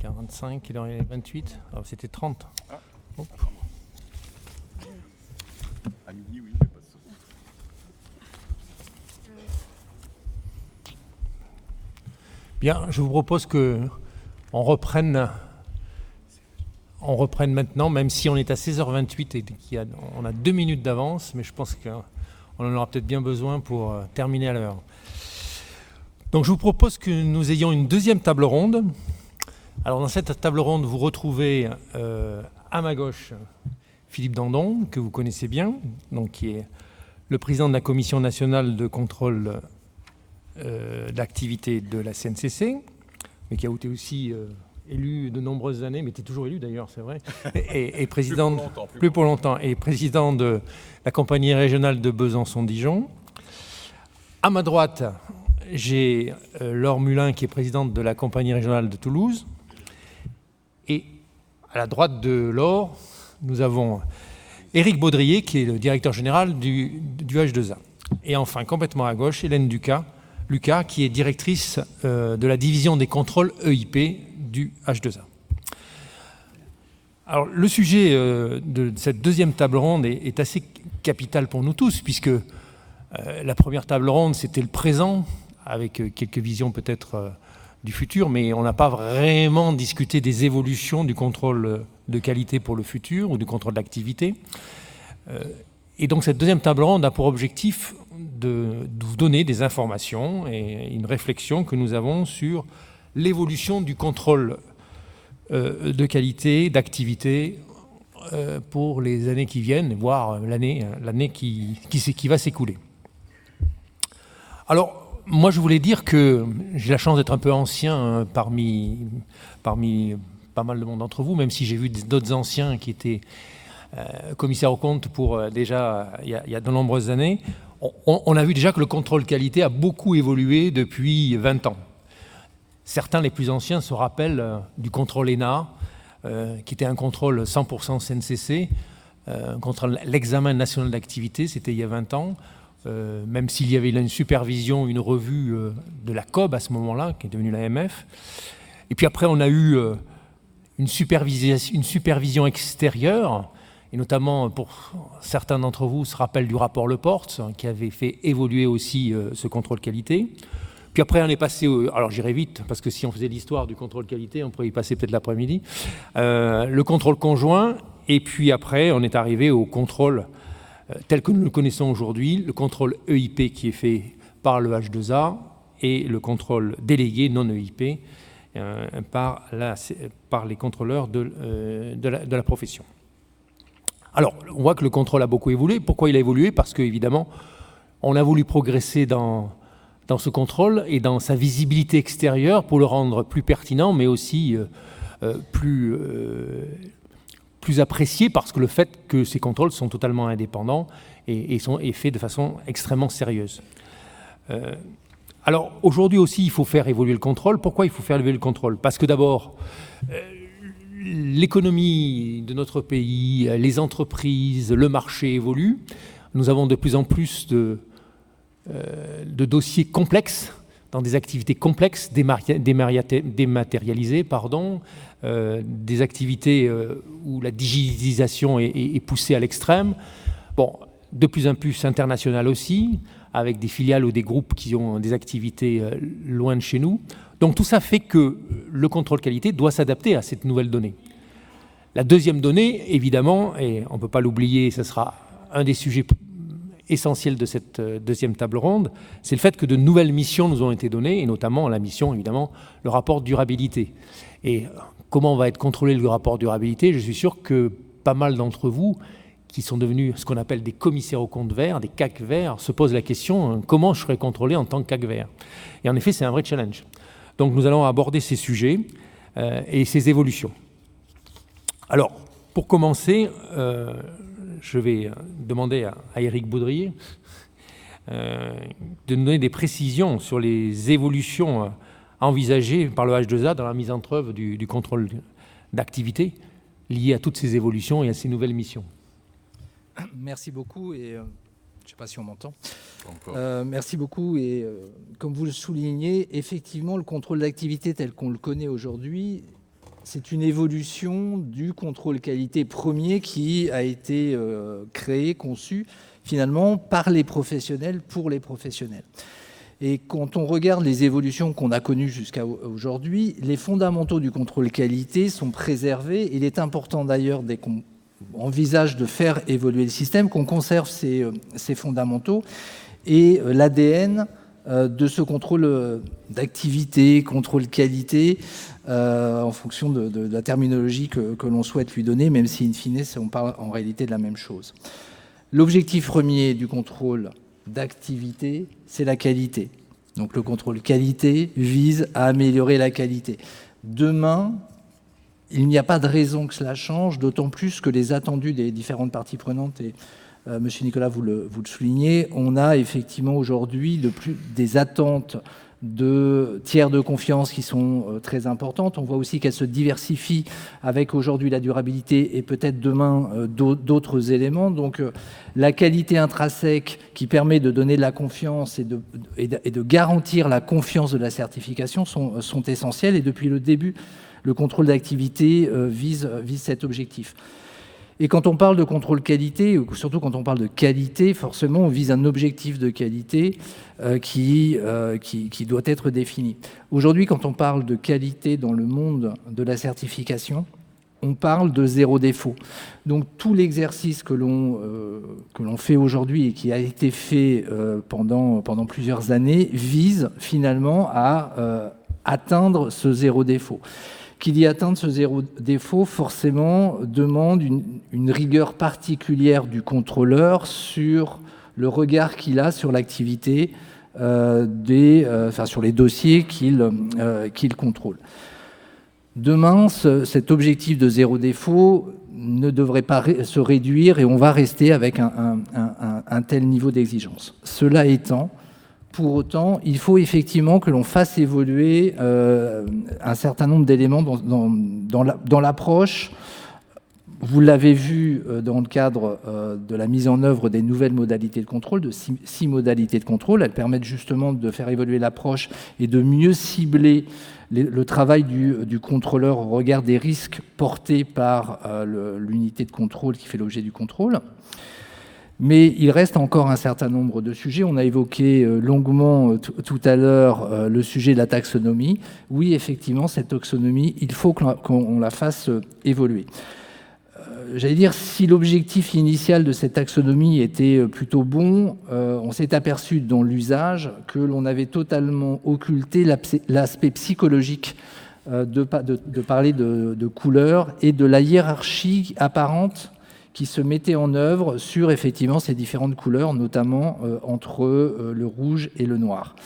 45, il en est 28. Ah, c'était 30. Hop. À midi, oui, mais pas de souci. Bien, je vous propose qu'on reprenne maintenant, même si on est à 16h28 et qu'on a 2 minutes d'avance, mais je pense qu'on en aura peut-être bien besoin pour terminer à l'heure. Donc je vous propose que nous ayons une deuxième table ronde. Alors dans cette table ronde, vous retrouvez à ma gauche Philippe Dandon, que vous connaissez bien, donc qui est le président de la Commission nationale de contrôle d'activité de la CNCC, mais qui a été aussi élu de nombreuses années, mais était toujours élu d'ailleurs, c'est vrai, et président, plus pour longtemps, et président de la compagnie régionale de Besançon-Dijon. À ma droite, j'ai Laure Mulin, qui est présidente de la compagnie régionale de Toulouse. Et à la droite de Laure, nous avons Éric Baudrier, qui est le directeur général du H2A. Et enfin, complètement à gauche, Hélène Lucas, qui est directrice de la division des contrôles EIP du H2A. Alors, le sujet de cette deuxième table ronde est assez capital pour nous tous, puisque la première table ronde, c'était le présent, avec quelques visions peut-être du futur, mais on n'a pas vraiment discuté des évolutions du contrôle de qualité pour le futur ou du contrôle d'activité. Et donc cette deuxième table ronde a pour objectif de vous donner des informations et une réflexion que nous avons sur l'évolution du contrôle de qualité, d'activité pour les années qui viennent, voire l'année qui va s'écouler. Alors, moi, je voulais dire que j'ai la chance d'être un peu ancien parmi pas mal de monde d'entre vous, même si j'ai vu d'autres anciens qui étaient commissaires aux comptes pour déjà il y a de nombreuses années. On a vu déjà que le contrôle qualité a beaucoup évolué depuis 20 ans. Certains, les plus anciens, se rappellent du contrôle ENA, qui était un contrôle 100% CNCC, contre l'examen national d'activité, c'était il y a 20 ans. Même s'il y avait une supervision, une revue de la COB à ce moment-là, qui est devenue l'AMF. Et puis après, on a eu une supervision extérieure, et notamment pour certains d'entre vous se rappellent du rapport Leporte, qui avait fait évoluer aussi ce contrôle qualité. Puis après, on est passé alors j'irai vite, parce que si on faisait l'histoire du contrôle qualité, on pourrait y passer peut-être l'après-midi. Le contrôle conjoint, et puis après, on est arrivé au contrôle tel que nous le connaissons aujourd'hui, le contrôle EIP qui est fait par le H2A et le contrôle délégué non EIP par les contrôleurs de la profession. Alors, on voit que le contrôle a beaucoup évolué. Pourquoi il a évolué? Parce qu'évidemment, on a voulu progresser dans ce contrôle et dans sa visibilité extérieure pour le rendre plus pertinent, mais aussi plus apprécié, parce que le fait que ces contrôles sont totalement indépendants et faits de façon extrêmement sérieuse. Alors aujourd'hui aussi, il faut faire évoluer le contrôle. Pourquoi il faut faire évoluer le contrôle? Parce que d'abord, l'économie de notre pays, les entreprises, le marché évoluent. Nous avons de plus en plus de dossiers complexes, dans des activités complexes, dématérialisées, des activités où la digitalisation est poussée à l'extrême. Bon, de plus en plus internationales aussi, avec des filiales ou des groupes qui ont des activités loin de chez nous. Donc tout ça fait que le contrôle qualité doit s'adapter à cette nouvelle donnée. La deuxième donnée, évidemment, et on ne peut pas l'oublier, ce sera un des sujets essentiels de cette deuxième table ronde, c'est le fait que de nouvelles missions nous ont été données, et notamment la mission, évidemment, le rapport de durabilité. Et comment va être contrôlé le rapport de durabilité? Je suis sûr que pas mal d'entre vous, qui sont devenus ce qu'on appelle des commissaires aux comptes verts, des CAC verts, se posent la question, comment je serai contrôlé en tant que CAC vert? Et en effet, c'est un vrai challenge. Donc nous allons aborder ces sujets et ces évolutions. Alors, pour commencer, je vais demander à Éric Baudrier de nous donner des précisions sur les évolutions envisagées par le H2A dans la mise en œuvre du contrôle d'activité liées à toutes ces évolutions et à ces nouvelles missions. Merci beaucoup et je ne sais pas si on m'entend. Merci beaucoup. Et comme vous le soulignez, effectivement, le contrôle d'activité tel qu'on le connaît aujourd'hui, c'est une évolution du contrôle qualité premier qui a été créé, conçu finalement par les professionnels pour les professionnels. Et quand on regarde les évolutions qu'on a connues jusqu'à aujourd'hui, les fondamentaux du contrôle qualité sont préservés. Il est important d'ailleurs, dès qu'on envisage de faire évoluer le système, qu'on conserve ces fondamentaux et l'ADN de ce contrôle d'activité, contrôle qualité, en fonction de la terminologie que l'on souhaite lui donner, même si in fine, on parle en réalité de la même chose. L'objectif premier du contrôle d'activité, c'est la qualité. Donc le contrôle qualité vise à améliorer la qualité. Demain, il n'y a pas de raison que cela change, d'autant plus que les attendus des différentes parties prenantes, et Monsieur Nicolas, vous le soulignez, on a effectivement aujourd'hui des attentes de tiers de confiance qui sont très importantes. On voit aussi qu'elles se diversifient avec aujourd'hui la durabilité et peut-être demain d'autres éléments. Donc la qualité intrinsèque qui permet de donner de la confiance et de garantir la confiance de la certification sont essentielles. Et depuis le début, le contrôle d'activité vise cet objectif. Et quand on parle de contrôle qualité, ou surtout quand on parle de qualité, forcément, on vise un objectif de qualité qui doit être défini. Aujourd'hui, quand on parle de qualité dans le monde de la certification, on parle de zéro défaut. Donc tout l'exercice que l'on fait aujourd'hui et qui a été fait pendant plusieurs années vise finalement à atteindre ce zéro défaut. Qu'il y atteindre ce zéro défaut, forcément, demande une rigueur particulière du contrôleur sur le regard qu'il a sur l'activité, sur les dossiers qu'il contrôle. Demain, cet objectif de zéro défaut ne devrait pas se réduire et on va rester avec un tel niveau d'exigence. Cela étant, pour autant, il faut effectivement que l'on fasse évoluer un certain nombre d'éléments dans l'approche. Vous l'avez vu dans le cadre de la mise en œuvre des nouvelles modalités de contrôle, de 6 modalités de contrôle. Elles permettent justement de faire évoluer l'approche et de mieux cibler le travail du contrôleur au regard des risques portés par l'unité de contrôle qui fait l'objet du contrôle. Mais il reste encore un certain nombre de sujets. On a évoqué longuement tout à l'heure le sujet de la taxonomie. Oui, effectivement, cette taxonomie, il faut qu'on la fasse évoluer. J'allais dire, si l'objectif initial de cette taxonomie était plutôt bon, on s'est aperçu dans l'usage que l'on avait totalement occulté l'aspect psychologique de parler de couleurs et de la hiérarchie apparente qui se mettait en œuvre sur effectivement ces différentes couleurs, notamment entre le rouge et le noir,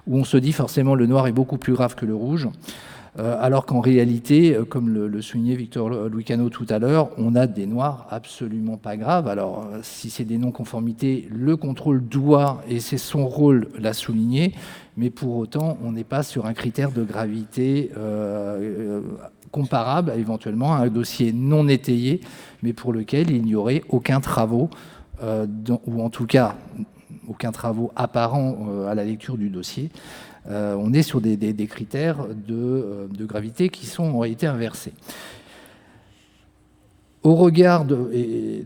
où on se dit forcément le noir est beaucoup plus grave que le rouge, alors qu'en réalité, comme le soulignait Victor Louis Cano tout à l'heure, on a des noirs absolument pas graves. Alors si c'est des non-conformités, le contrôle doit, et c'est son rôle, la souligner, mais pour autant, on n'est pas sur un critère de gravité comparable éventuellement à un dossier non étayé, mais pour lequel il n'y aurait aucun travaux, ou en tout cas aucun travaux apparents à la lecture du dossier. On est sur des critères de gravité qui sont en réalité inversés. Au regard de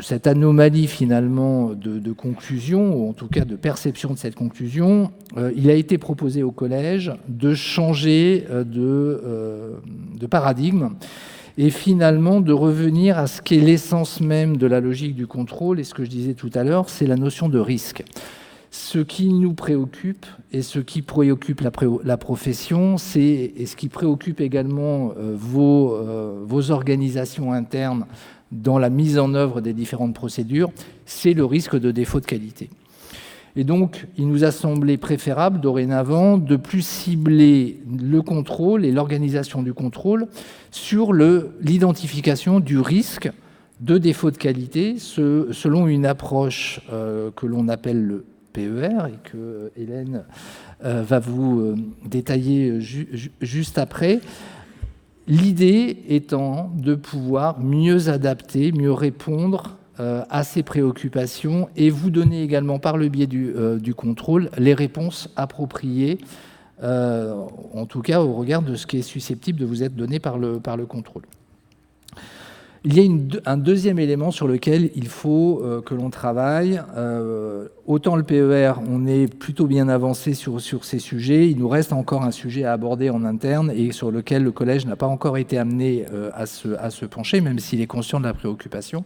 cette anomalie finalement de conclusion, ou en tout cas de perception de cette conclusion, il a été proposé au collège de changer de paradigme et finalement de revenir à ce qu'est l'essence même de la logique du contrôle. Et ce que je disais tout à l'heure, c'est la notion de risque. Ce qui nous préoccupe et ce qui préoccupe la profession, et ce qui préoccupe également vos organisations internes dans la mise en œuvre des différentes procédures, c'est le risque de défaut de qualité. Et donc, il nous a semblé préférable dorénavant de plus cibler le contrôle et l'organisation du contrôle sur l'identification du risque de défaut de qualité selon une approche que l'on appelle le PER et que Hélène va vous détailler juste après. L'idée étant de pouvoir mieux adapter, mieux répondre à ces préoccupations et vous donner également par le biais du contrôle les réponses appropriées, en tout cas au regard de ce qui est susceptible de vous être donné par le contrôle. Il y a un deuxième élément sur lequel il faut que l'on travaille. Autant le PER, on est plutôt bien avancé sur ces sujets. Il nous reste encore un sujet à aborder en interne et sur lequel le collège n'a pas encore été amené à se pencher, même s'il est conscient de la préoccupation.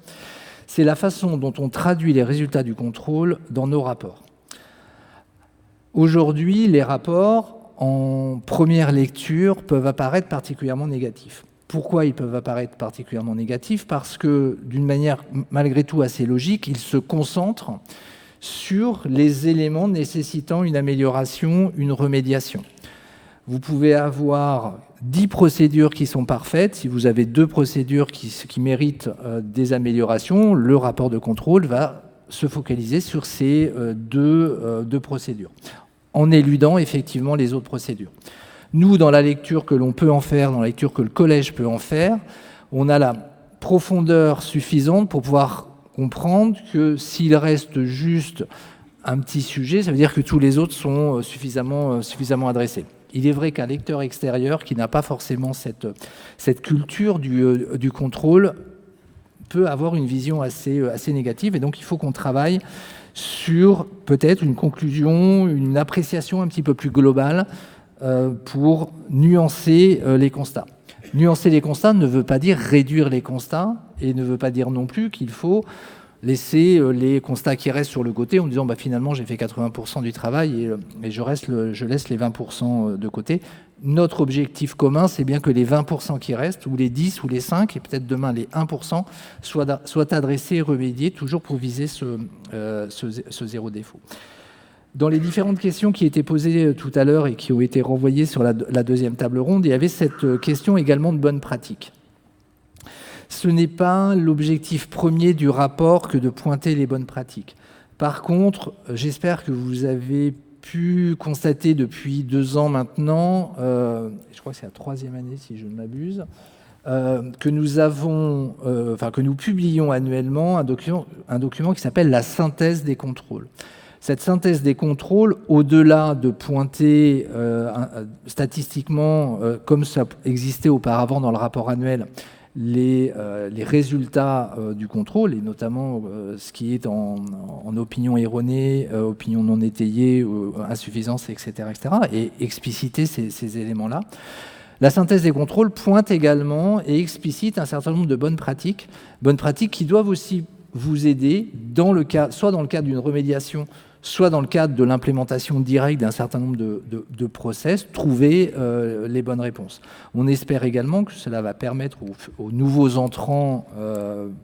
C'est la façon dont on traduit les résultats du contrôle dans nos rapports. Aujourd'hui, les rapports, en première lecture, peuvent apparaître particulièrement négatifs. Pourquoi ils peuvent apparaître particulièrement négatifs? Parce que, d'une manière malgré tout assez logique, ils se concentrent sur les éléments nécessitant une amélioration, une remédiation. Vous pouvez avoir 10 procédures qui sont parfaites. Si vous avez 2 procédures qui méritent des améliorations, le rapport de contrôle va se focaliser sur ces deux procédures, en éludant effectivement les autres procédures. Nous, dans la lecture que l'on peut en faire, dans la lecture que le collège peut en faire, on a la profondeur suffisante pour pouvoir comprendre que s'il reste juste un petit sujet, ça veut dire que tous les autres sont suffisamment adressés. Il est vrai qu'un lecteur extérieur qui n'a pas forcément cette culture du contrôle peut avoir une vision assez négative, et donc il faut qu'on travaille sur peut-être une conclusion, une appréciation un petit peu plus globale pour nuancer les constats. Nuancer les constats ne veut pas dire réduire les constats et ne veut pas dire non plus qu'il faut laisser les constats qui restent sur le côté en disant finalement j'ai fait 80% du travail et je laisse les 20% de côté. Notre objectif commun, c'est bien que les 20% qui restent, ou les 10 ou les 5, et peut-être demain les 1%, soient adressés et remédiés, toujours pour viser ce zéro défaut. Dans les différentes questions qui étaient posées tout à l'heure et qui ont été renvoyées sur la deuxième table ronde, il y avait cette question également de bonne pratique. Ce n'est pas l'objectif premier du rapport que de pointer les bonnes pratiques. Par contre, j'espère que vous avez pu constater depuis 2 ans maintenant, je crois que c'est la 3e année si je ne m'abuse, que nous publions annuellement un document qui s'appelle la synthèse des contrôles. Cette synthèse des contrôles, au-delà de pointer statistiquement, comme ça existait auparavant dans le rapport annuel, les résultats du contrôle, et notamment ce qui est en opinion erronée, opinion non étayée, insuffisance, etc., et expliciter ces éléments-là. La synthèse des contrôles pointe également et explicite un certain nombre de bonnes pratiques qui doivent aussi vous aider, soit dans le cadre d'une remédiation, soit dans le cadre de l'implémentation directe d'un certain nombre de process, trouver les bonnes réponses. On espère également que cela va permettre aux nouveaux entrants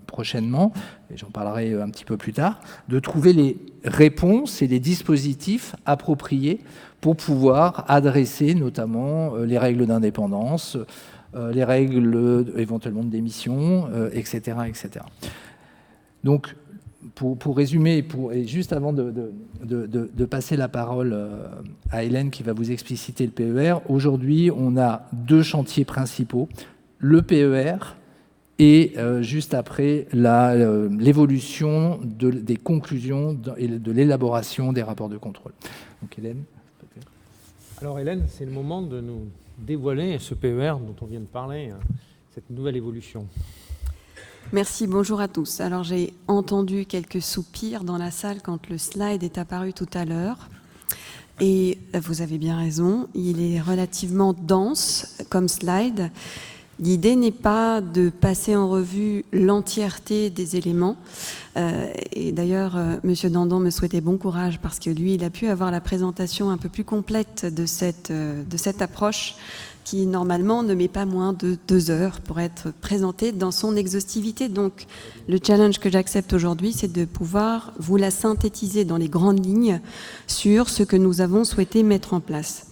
prochainement, et j'en parlerai un petit peu plus tard, de trouver les réponses et les dispositifs appropriés pour pouvoir adresser notamment les règles d'indépendance, les règles éventuellement de démission, etc., etc. Donc, pour résumer, et juste avant de passer la parole à Hélène qui va vous expliciter le PER, aujourd'hui, on a 2 chantiers principaux, le PER et juste après l'évolution des conclusions et de l'élaboration des rapports de contrôle. Donc Hélène, peut-être. Alors Hélène, c'est le moment de nous dévoiler ce PER dont on vient de parler, cette nouvelle évolution. Merci, bonjour à tous. Alors j'ai entendu quelques soupirs dans la salle quand le slide est apparu tout à l'heure. Et vous avez bien raison, il est relativement dense comme slide. L'idée n'est pas de passer en revue l'entièreté des éléments. Et d'ailleurs, Monsieur Dandon me souhaitait bon courage parce que lui, il a pu avoir la présentation un peu plus complète de cette approche qui normalement ne met pas moins de 2 heures pour être présentée dans son exhaustivité. Donc le challenge que j'accepte aujourd'hui, c'est de pouvoir vous la synthétiser dans les grandes lignes sur ce que nous avons souhaité mettre en place.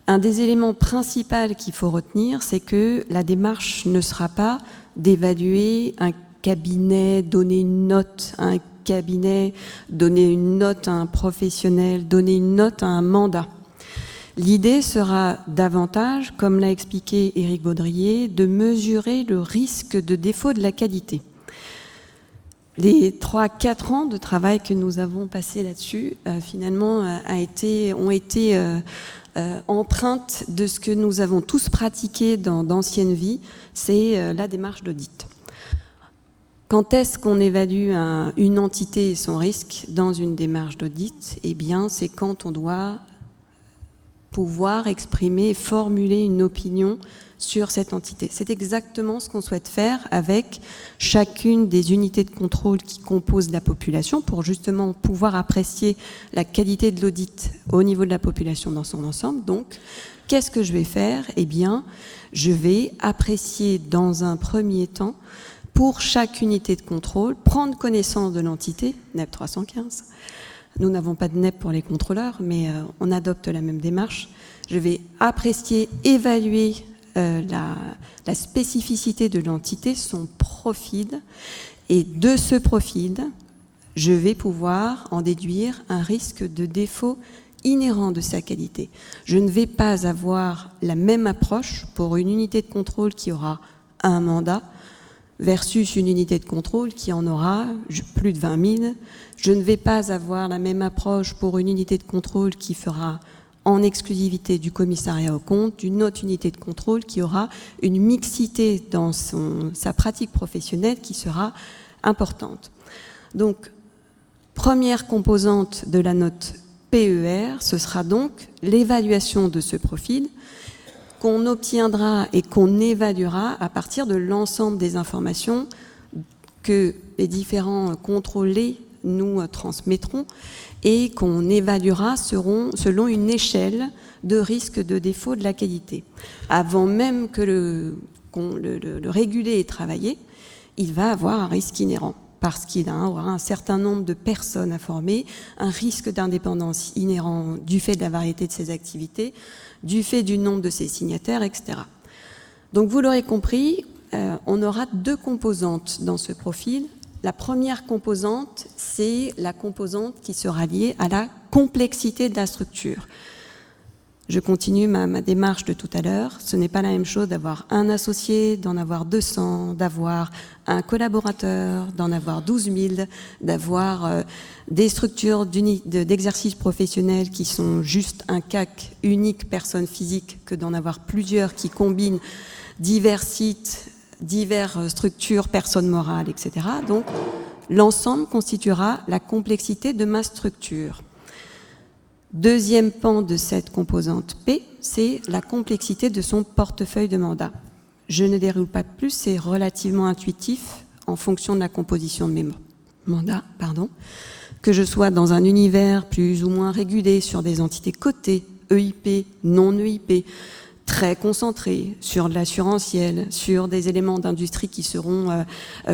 Un des éléments principaux qu'il faut retenir, c'est que la démarche ne sera pas d'évaluer un cabinet, donner une note à un cabinet, donner une note à un professionnel, donner une note à un mandat. L'idée sera davantage, comme l'a expliqué Éric Baudrier, de mesurer le risque de défaut de la qualité. Les 3-4 ans de travail que nous avons passé là-dessus, finalement, ont été empreintes de ce que nous avons tous pratiqué dans d'anciennes vies, c'est la démarche d'audit. Quand est-ce qu'on évalue une entité et son risque dans une démarche d'audit? Eh bien, c'est quand on doit pouvoir exprimer, formuler une opinion sur cette entité. C'est exactement ce qu'on souhaite faire avec chacune des unités de contrôle qui composent la population pour justement pouvoir apprécier la qualité de l'audit au niveau de la population dans son ensemble. Donc, qu'est-ce que je vais faire? Eh bien, je vais apprécier dans un premier temps, pour chaque unité de contrôle, prendre connaissance de l'entité, NEP 315. Nous n'avons pas de NEP pour les contrôleurs, mais on adopte la même démarche. Je vais apprécier, évaluer la spécificité de l'entité, son profil, et de ce profil, je vais pouvoir en déduire un risque de défaut inhérent de sa qualité. Je ne vais pas avoir la même approche pour une unité de contrôle qui aura un mandat versus une unité de contrôle qui en aura plus de 20 000. Je ne vais pas avoir la même approche pour une unité de contrôle qui fera en exclusivité du commissariat aux comptes, d'une autre unité de contrôle qui aura une mixité dans sa pratique professionnelle qui sera importante. Donc, première composante de la note PER, ce sera donc l'évaluation de ce profil qu'on obtiendra et qu'on évaluera à partir de l'ensemble des informations que les différents contrôlés nous transmettront et qu'on évaluera selon une échelle de risque de défaut de la qualité. Avant même que le régulé ait travaillé, il va avoir un risque inhérent parce qu'il aura un certain nombre de personnes à former, un risque d'indépendance inhérent du fait de la variété de ses activités, du fait du nombre de ses signataires, etc. Donc vous l'aurez compris, on aura deux composantes dans ce profil. La première composante, c'est la composante qui sera liée à la complexité de la structure. Je continue ma démarche de tout à l'heure. Ce n'est pas la même chose d'avoir un associé, d'en avoir 200, d'avoir un collaborateur, d'en avoir 12 000, d'avoir des structures d'exercice professionnel qui sont juste un CAC unique, personne physique, que d'en avoir plusieurs qui combinent divers sites, diverses structures, personnes morales, etc. Donc, l'ensemble constituera la complexité de ma structure. Deuxième pan de cette composante P, c'est la complexité de son portefeuille de mandat. Je ne déroule pas plus, c'est relativement intuitif en fonction de la composition de mes mandats, que je sois dans un univers plus ou moins régulé sur des entités cotées, EIP, non EIP, très concentré sur de l'assurantiel, sur des éléments d'industrie qui seront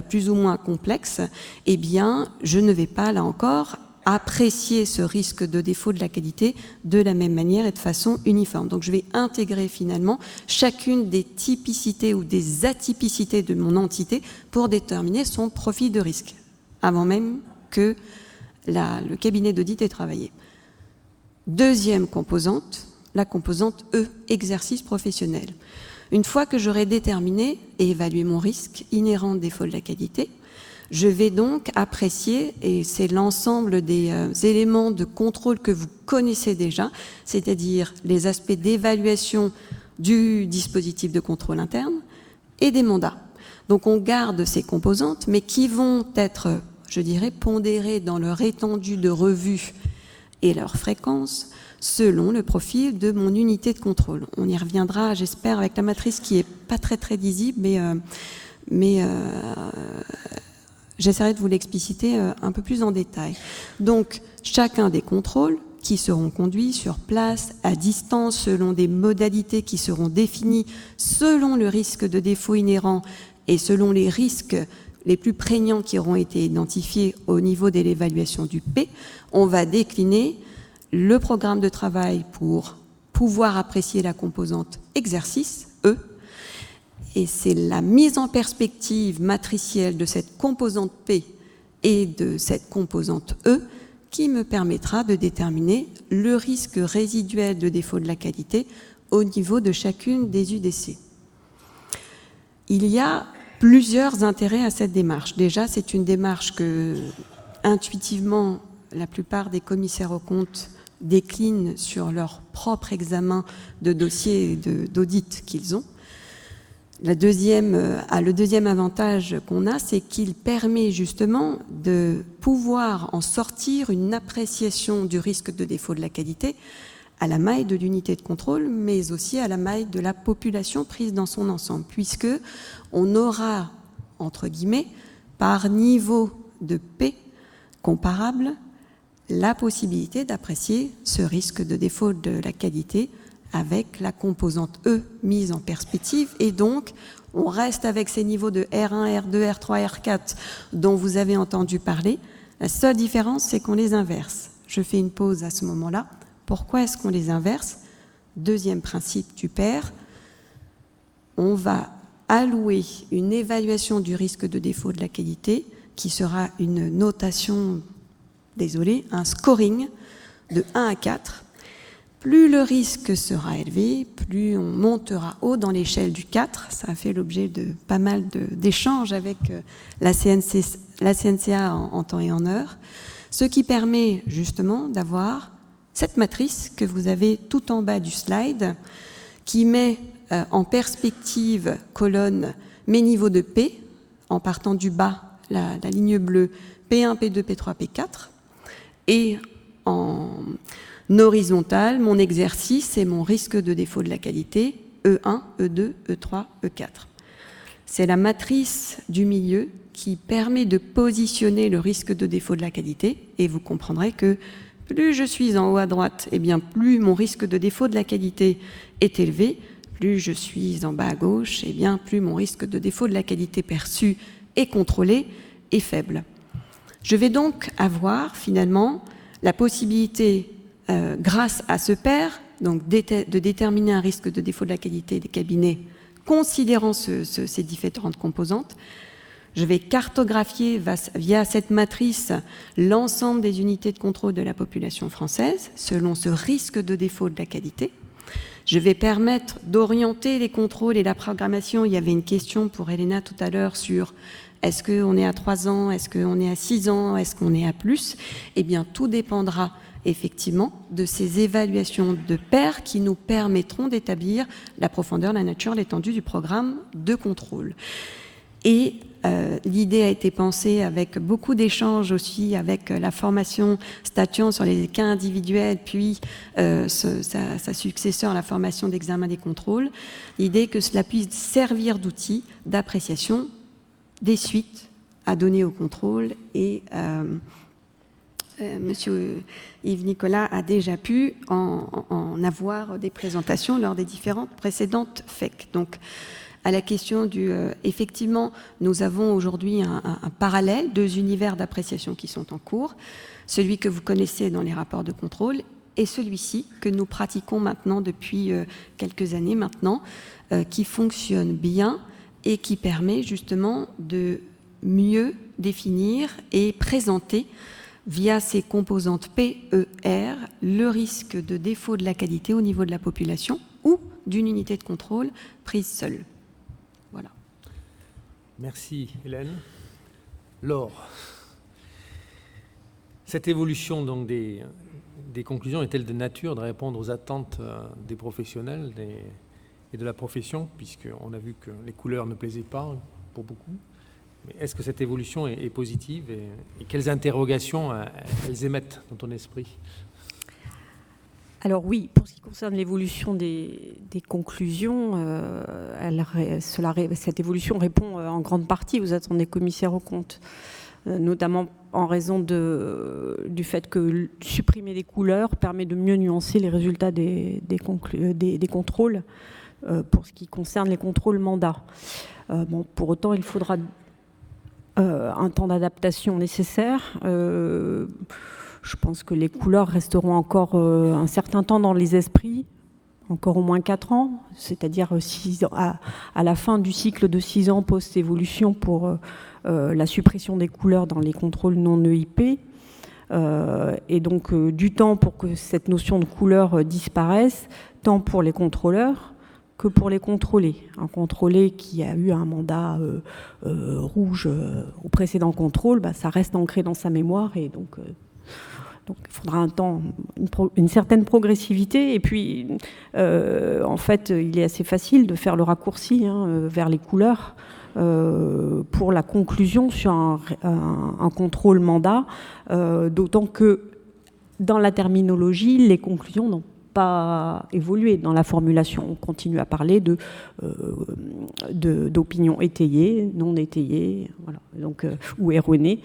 plus ou moins complexes, eh bien, je ne vais pas, là encore, apprécier ce risque de défaut de la qualité de la même manière et de façon uniforme. Donc, je vais intégrer finalement chacune des typicités ou des atypicités de mon entité pour déterminer son profil de risque, avant même que le cabinet d'audit ait travaillé. Deuxième composante, la composante E, exercice professionnel. Une fois que j'aurai déterminé et évalué mon risque inhérent de défaut de la qualité, je vais donc apprécier, et c'est l'ensemble des éléments de contrôle que vous connaissez déjà, c'est-à-dire les aspects d'évaluation du dispositif de contrôle interne et des mandats. Donc on garde ces composantes, mais qui vont être, je dirais, pondérées dans leur étendue de revue et leur fréquence, selon le profil de mon unité de contrôle. On y reviendra, j'espère, avec la matrice qui n'est pas très lisible, mais j'essaierai de vous l'expliciter un peu plus en détail. Donc, chacun des contrôles qui seront conduits sur place, à distance, selon des modalités qui seront définies selon le risque de défaut inhérent et selon les risques les plus prégnants qui auront été identifiés au niveau de l'évaluation du P, on va décliner le programme de travail pour pouvoir apprécier la composante exercice, E, et c'est la mise en perspective matricielle de cette composante P et de cette composante E qui me permettra de déterminer le risque résiduel de défaut de la qualité au niveau de chacune des UDC. Il y a plusieurs intérêts à cette démarche. Déjà, c'est une démarche que, intuitivement, la plupart des commissaires aux comptes déclinent sur leur propre examen de dossier d'audit qu'ils ont. Le deuxième avantage qu'on a, c'est qu'il permet justement de pouvoir en sortir une appréciation du risque de défaut de la qualité à la maille de l'unité de contrôle, mais aussi à la maille de la population prise dans son ensemble, puisque on aura, entre guillemets, par niveau de P comparable, la possibilité d'apprécier ce risque de défaut de la qualité avec la composante E mise en perspective, et donc on reste avec ces niveaux de R1, R2, R3, R4 dont vous avez entendu parler. La seule différence, c'est qu'on les inverse. Je fais une pause à ce moment-là. Pourquoi est-ce qu'on les inverse? Deuxième principe du pair, on va allouer une évaluation du risque de défaut de la qualité qui sera une notation, désolé, un scoring de 1 à 4. Plus le risque sera élevé, plus on montera haut dans l'échelle du 4. Ça a fait l'objet de pas mal d'échanges avec la CNCA en temps et en heure, ce qui permet justement d'avoir cette matrice que vous avez tout en bas du slide, qui met en perspective colonne mes niveaux de P, en partant du bas, la ligne bleue, P1, P2, P3, P4, et en horizontale, mon exercice et mon risque de défaut de la qualité, E1, E2, E3, E4. C'est la matrice du milieu qui permet de positionner le risque de défaut de la qualité, et vous comprendrez que plus je suis en haut à droite, eh bien plus mon risque de défaut de la qualité est élevé, plus je suis en bas à gauche, eh bien plus mon risque de défaut de la qualité perçu et contrôlé est faible. Je vais donc avoir finalement la possibilité, grâce à ce pair, donc de déterminer un risque de défaut de la qualité des cabinets considérant ces différentes composantes. Je vais cartographier via cette matrice l'ensemble des unités de contrôle de la population française selon ce risque de défaut de la qualité. Je vais permettre d'orienter les contrôles et la programmation. Il y avait une question pour Elena tout à l'heure sur est-ce qu'on est à 3 ans, est-ce qu'on est à 6 ans, est-ce qu'on est à plus? Eh bien, tout dépendra effectivement de ces évaluations de pairs qui nous permettront d'établir la profondeur, la nature, l'étendue du programme de contrôle. Et l'idée a été pensée avec beaucoup d'échanges aussi avec la formation statuant sur les cas individuels, puis sa successeur, la formation d'examen des contrôles. L'idée que cela puisse servir d'outil d'appréciation des suites à donner au contrôle. Et Monsieur Yves Nicolas a déjà pu en avoir des présentations lors des différentes précédentes FEC. Donc, à la question effectivement, nous avons aujourd'hui un parallèle, 2 univers d'appréciation qui sont en cours, celui que vous connaissez dans les rapports de contrôle et celui-ci que nous pratiquons maintenant depuis quelques années maintenant, qui fonctionne bien et qui permet justement de mieux définir et présenter via ces composantes PER le risque de défaut de la qualité au niveau de la population ou d'une unité de contrôle prise seule. Voilà. Merci Hélène. Laure, cette évolution donc, des conclusions est-elle de nature de répondre aux attentes des professionnels et de la profession, puisqu'on a vu que les couleurs ne plaisaient pas pour beaucoup? Mais est-ce que cette évolution est positive et quelles interrogations elles émettent dans ton esprit? Alors oui, pour ce qui concerne l'évolution des conclusions, cette évolution répond en grande partie aux attentes des commissaires aux comptes, notamment en raison du fait que supprimer les couleurs permet de mieux nuancer les résultats des contrôles pour ce qui concerne les contrôles mandats. Pour autant, il faudra un temps d'adaptation nécessaire. Je pense que les couleurs resteront encore un certain temps dans les esprits, encore au moins 4 ans, c'est-à-dire à la fin du cycle de 6 ans post-évolution pour la suppression des couleurs dans les contrôles non EIP. Et donc du temps pour que cette notion de couleur disparaisse, tant pour les contrôleurs que pour les contrôlés. Un contrôlé qui a eu un mandat rouge au précédent contrôle, ça reste ancré dans sa mémoire et donc il faudra un temps, une certaine progressivité. Et puis, en fait, il est assez facile de faire le raccourci vers les couleurs pour la conclusion sur un contrôle mandat, d'autant que dans la terminologie, les conclusions n'ont pas évolué dans la formulation. On continue à parler d'opinions étayées, non étayées, voilà, donc, ou erronées.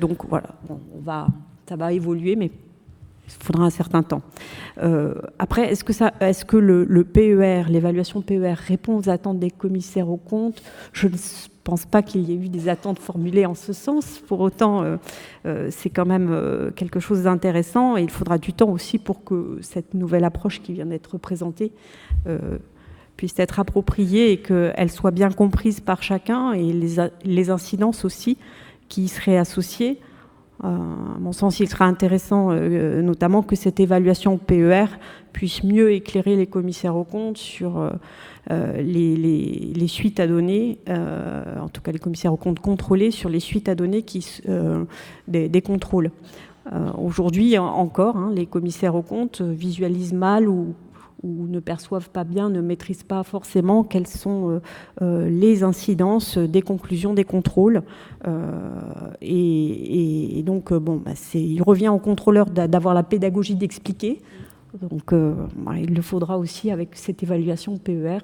Donc voilà, ça va évoluer, mais il faudra un certain temps. Après, est-ce que le PER, l'évaluation PER, répond aux attentes des commissaires aux comptes? Je ne pense pas qu'il y ait eu des attentes formulées en ce sens. Pour autant, c'est quand même quelque chose d'intéressant et il faudra du temps aussi pour que cette nouvelle approche qui vient d'être présentée puisse être appropriée et qu'elle soit bien comprise par chacun et les incidences aussi qui y seraient associées. À mon sens, il sera intéressant notamment que cette évaluation PER puisse mieux éclairer les commissaires aux comptes sur les suites à donner, en tout cas les commissaires aux comptes contrôlés sur les suites à donner des contrôles. Aujourd'hui encore, les commissaires aux comptes visualisent mal ou ne perçoivent pas bien, ne maîtrisent pas forcément quelles sont les incidences des conclusions des contrôles. Et donc, il revient au contrôleur d'avoir la pédagogie d'expliquer. Donc, il le faudra aussi avec cette évaluation PER.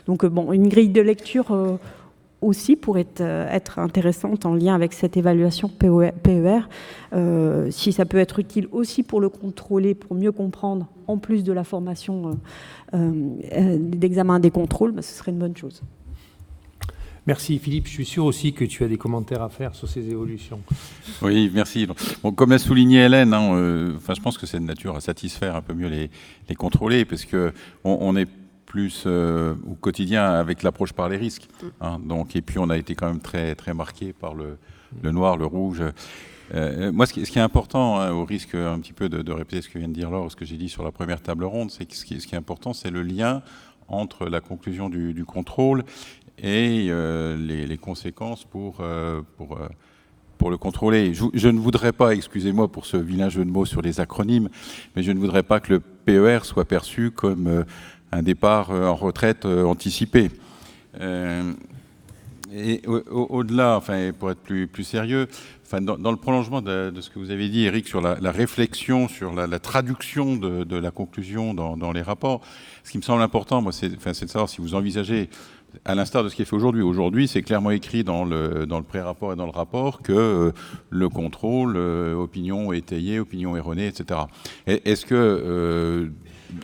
Donc, une grille de lecture aussi pourrait être intéressante en lien avec cette évaluation PER. Si ça peut être utile aussi pour le contrôler, pour mieux comprendre, en plus de la formation d'examen des contrôles, ce serait une bonne chose. Merci Philippe, je suis sûr aussi que tu as des commentaires à faire sur ces évolutions. Oui, merci. Bon, comme l'a souligné Hélène, je pense que c'est de nature à satisfaire un peu mieux les contrôlés, parce qu'on est plus au quotidien avec l'approche par les risques. Donc, et puis on a été quand même très, très marqué par le noir, le rouge. Moi, ce qui est important, au risque un petit peu de répéter ce que vient de dire Laure, ce que j'ai dit sur la première table ronde, c'est que ce qui est important, c'est le lien entre la conclusion du contrôle et les conséquences pour le contrôler. Je ne voudrais pas, excusez-moi pour ce vilain jeu de mots sur les acronymes, mais je ne voudrais pas que le PER soit perçu comme un départ en retraite anticipé. Et au-delà, pour être plus sérieux, dans le prolongement de ce que vous avez dit, Eric, sur la réflexion, sur la traduction de la conclusion dans les rapports, ce qui me semble important, moi, c'est de savoir si vous envisagez, à l'instar de ce qui est fait aujourd'hui. Aujourd'hui, c'est clairement écrit dans le pré-rapport et dans le rapport que le contrôle, opinion étayée, opinion erronée, etc. Est-ce que,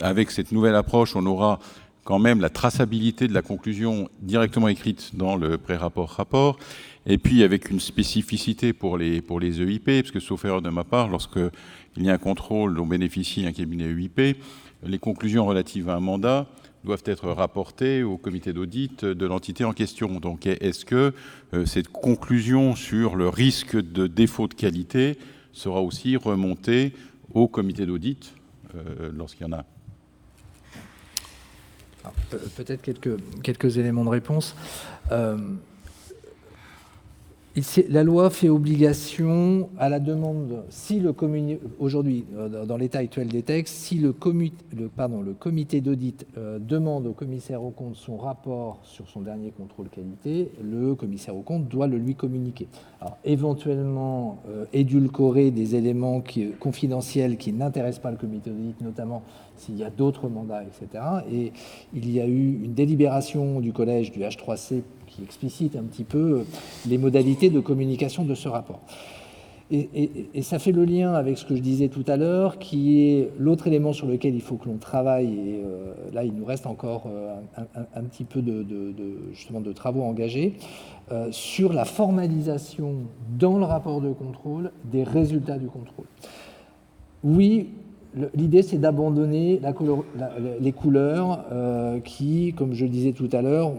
avec cette nouvelle approche, on aura quand même la traçabilité de la conclusion directement écrite dans le pré-rapport, et puis avec une spécificité pour les EIP, parce que sauf erreur de ma part, lorsqu'il y a un contrôle dont bénéficie un cabinet EIP, les conclusions relatives à un mandat doivent être rapportées au comité d'audit de l'entité en question. Donc est-ce que cette conclusion sur le risque de défaut de qualité sera aussi remontée au comité d'audit lorsqu'il y en a? Peut-être quelques éléments de réponse. La loi fait obligation à la demande, si aujourd'hui, dans l'état actuel des textes, si le comité d'audit demande au commissaire aux comptes son rapport sur son dernier contrôle qualité, le commissaire aux comptes doit le lui communiquer. Alors, éventuellement, édulcorer des éléments confidentiels qui n'intéressent pas le comité d'audit, notamment s'il y a d'autres mandats, etc. Et il y a eu une délibération du collège du H3C qui explicite un petit peu les modalités de communication de ce rapport. Et ça fait le lien avec ce que je disais tout à l'heure, qui est l'autre élément sur lequel il faut que l'on travaille, et là il nous reste encore un petit peu justement de travaux engagés, sur la formalisation dans le rapport de contrôle des résultats du contrôle. Oui, l'idée, c'est d'abandonner les couleurs qui, comme je le disais tout à l'heure,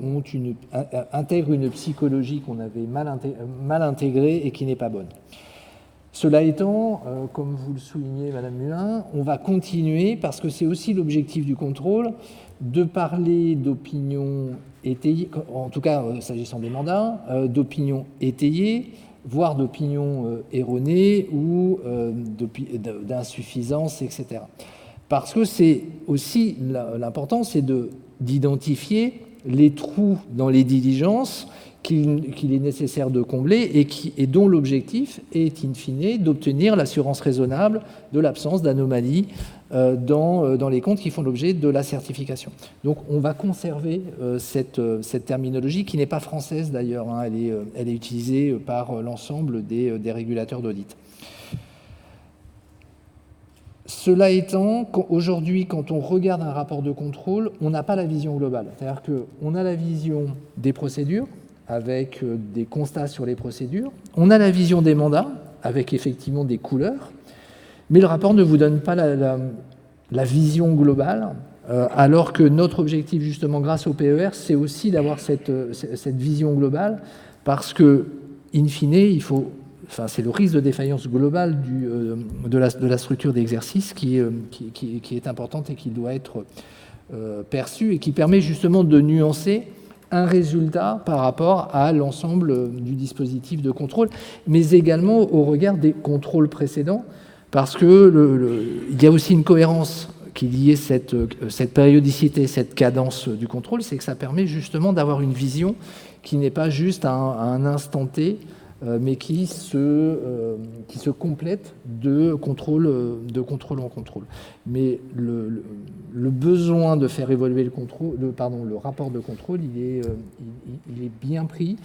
intègrent une psychologie qu'on avait mal intégrée et qui n'est pas bonne. Cela étant, comme vous le soulignez, Madame Mulin, on va continuer, parce que c'est aussi l'objectif du contrôle, de parler d'opinion étayée, en tout cas s'agissant des mandats, d'opinion étayée, voire d'opinion erronée ou d'insuffisance, etc. Parce que c'est aussi l'important, c'est d'identifier les trous dans les diligences qu'il est nécessaire de combler et dont l'objectif est, in fine, d'obtenir l'assurance raisonnable de l'absence d'anomalies dans les comptes qui font l'objet de la certification. Donc on va conserver cette terminologie qui n'est pas française d'ailleurs, hein, elle est utilisée par l'ensemble des régulateurs d'audit. Cela étant, aujourd'hui, quand on regarde un rapport de contrôle, on n'a pas la vision globale. C'est-à-dire qu'on a la vision des procédures, avec des constats sur les procédures. On a la vision des mandats, avec effectivement des couleurs, mais le rapport ne vous donne pas la vision globale, alors que notre objectif, justement, grâce au PER, c'est aussi d'avoir cette vision globale, parce que, in fine, c'est le risque de défaillance globale de la structure d'exercice qui est importante et qui doit être perçue et qui permet justement de nuancer un résultat par rapport à l'ensemble du dispositif de contrôle, mais également au regard des contrôles précédents, parce qu'il y a aussi une cohérence qui liait cette périodicité, cette cadence du contrôle, c'est que ça permet justement d'avoir une vision qui n'est pas juste à un instant T, mais qui se complète de contrôle en contrôle. Mais le besoin de faire évoluer le rapport de contrôle, il est bien pris.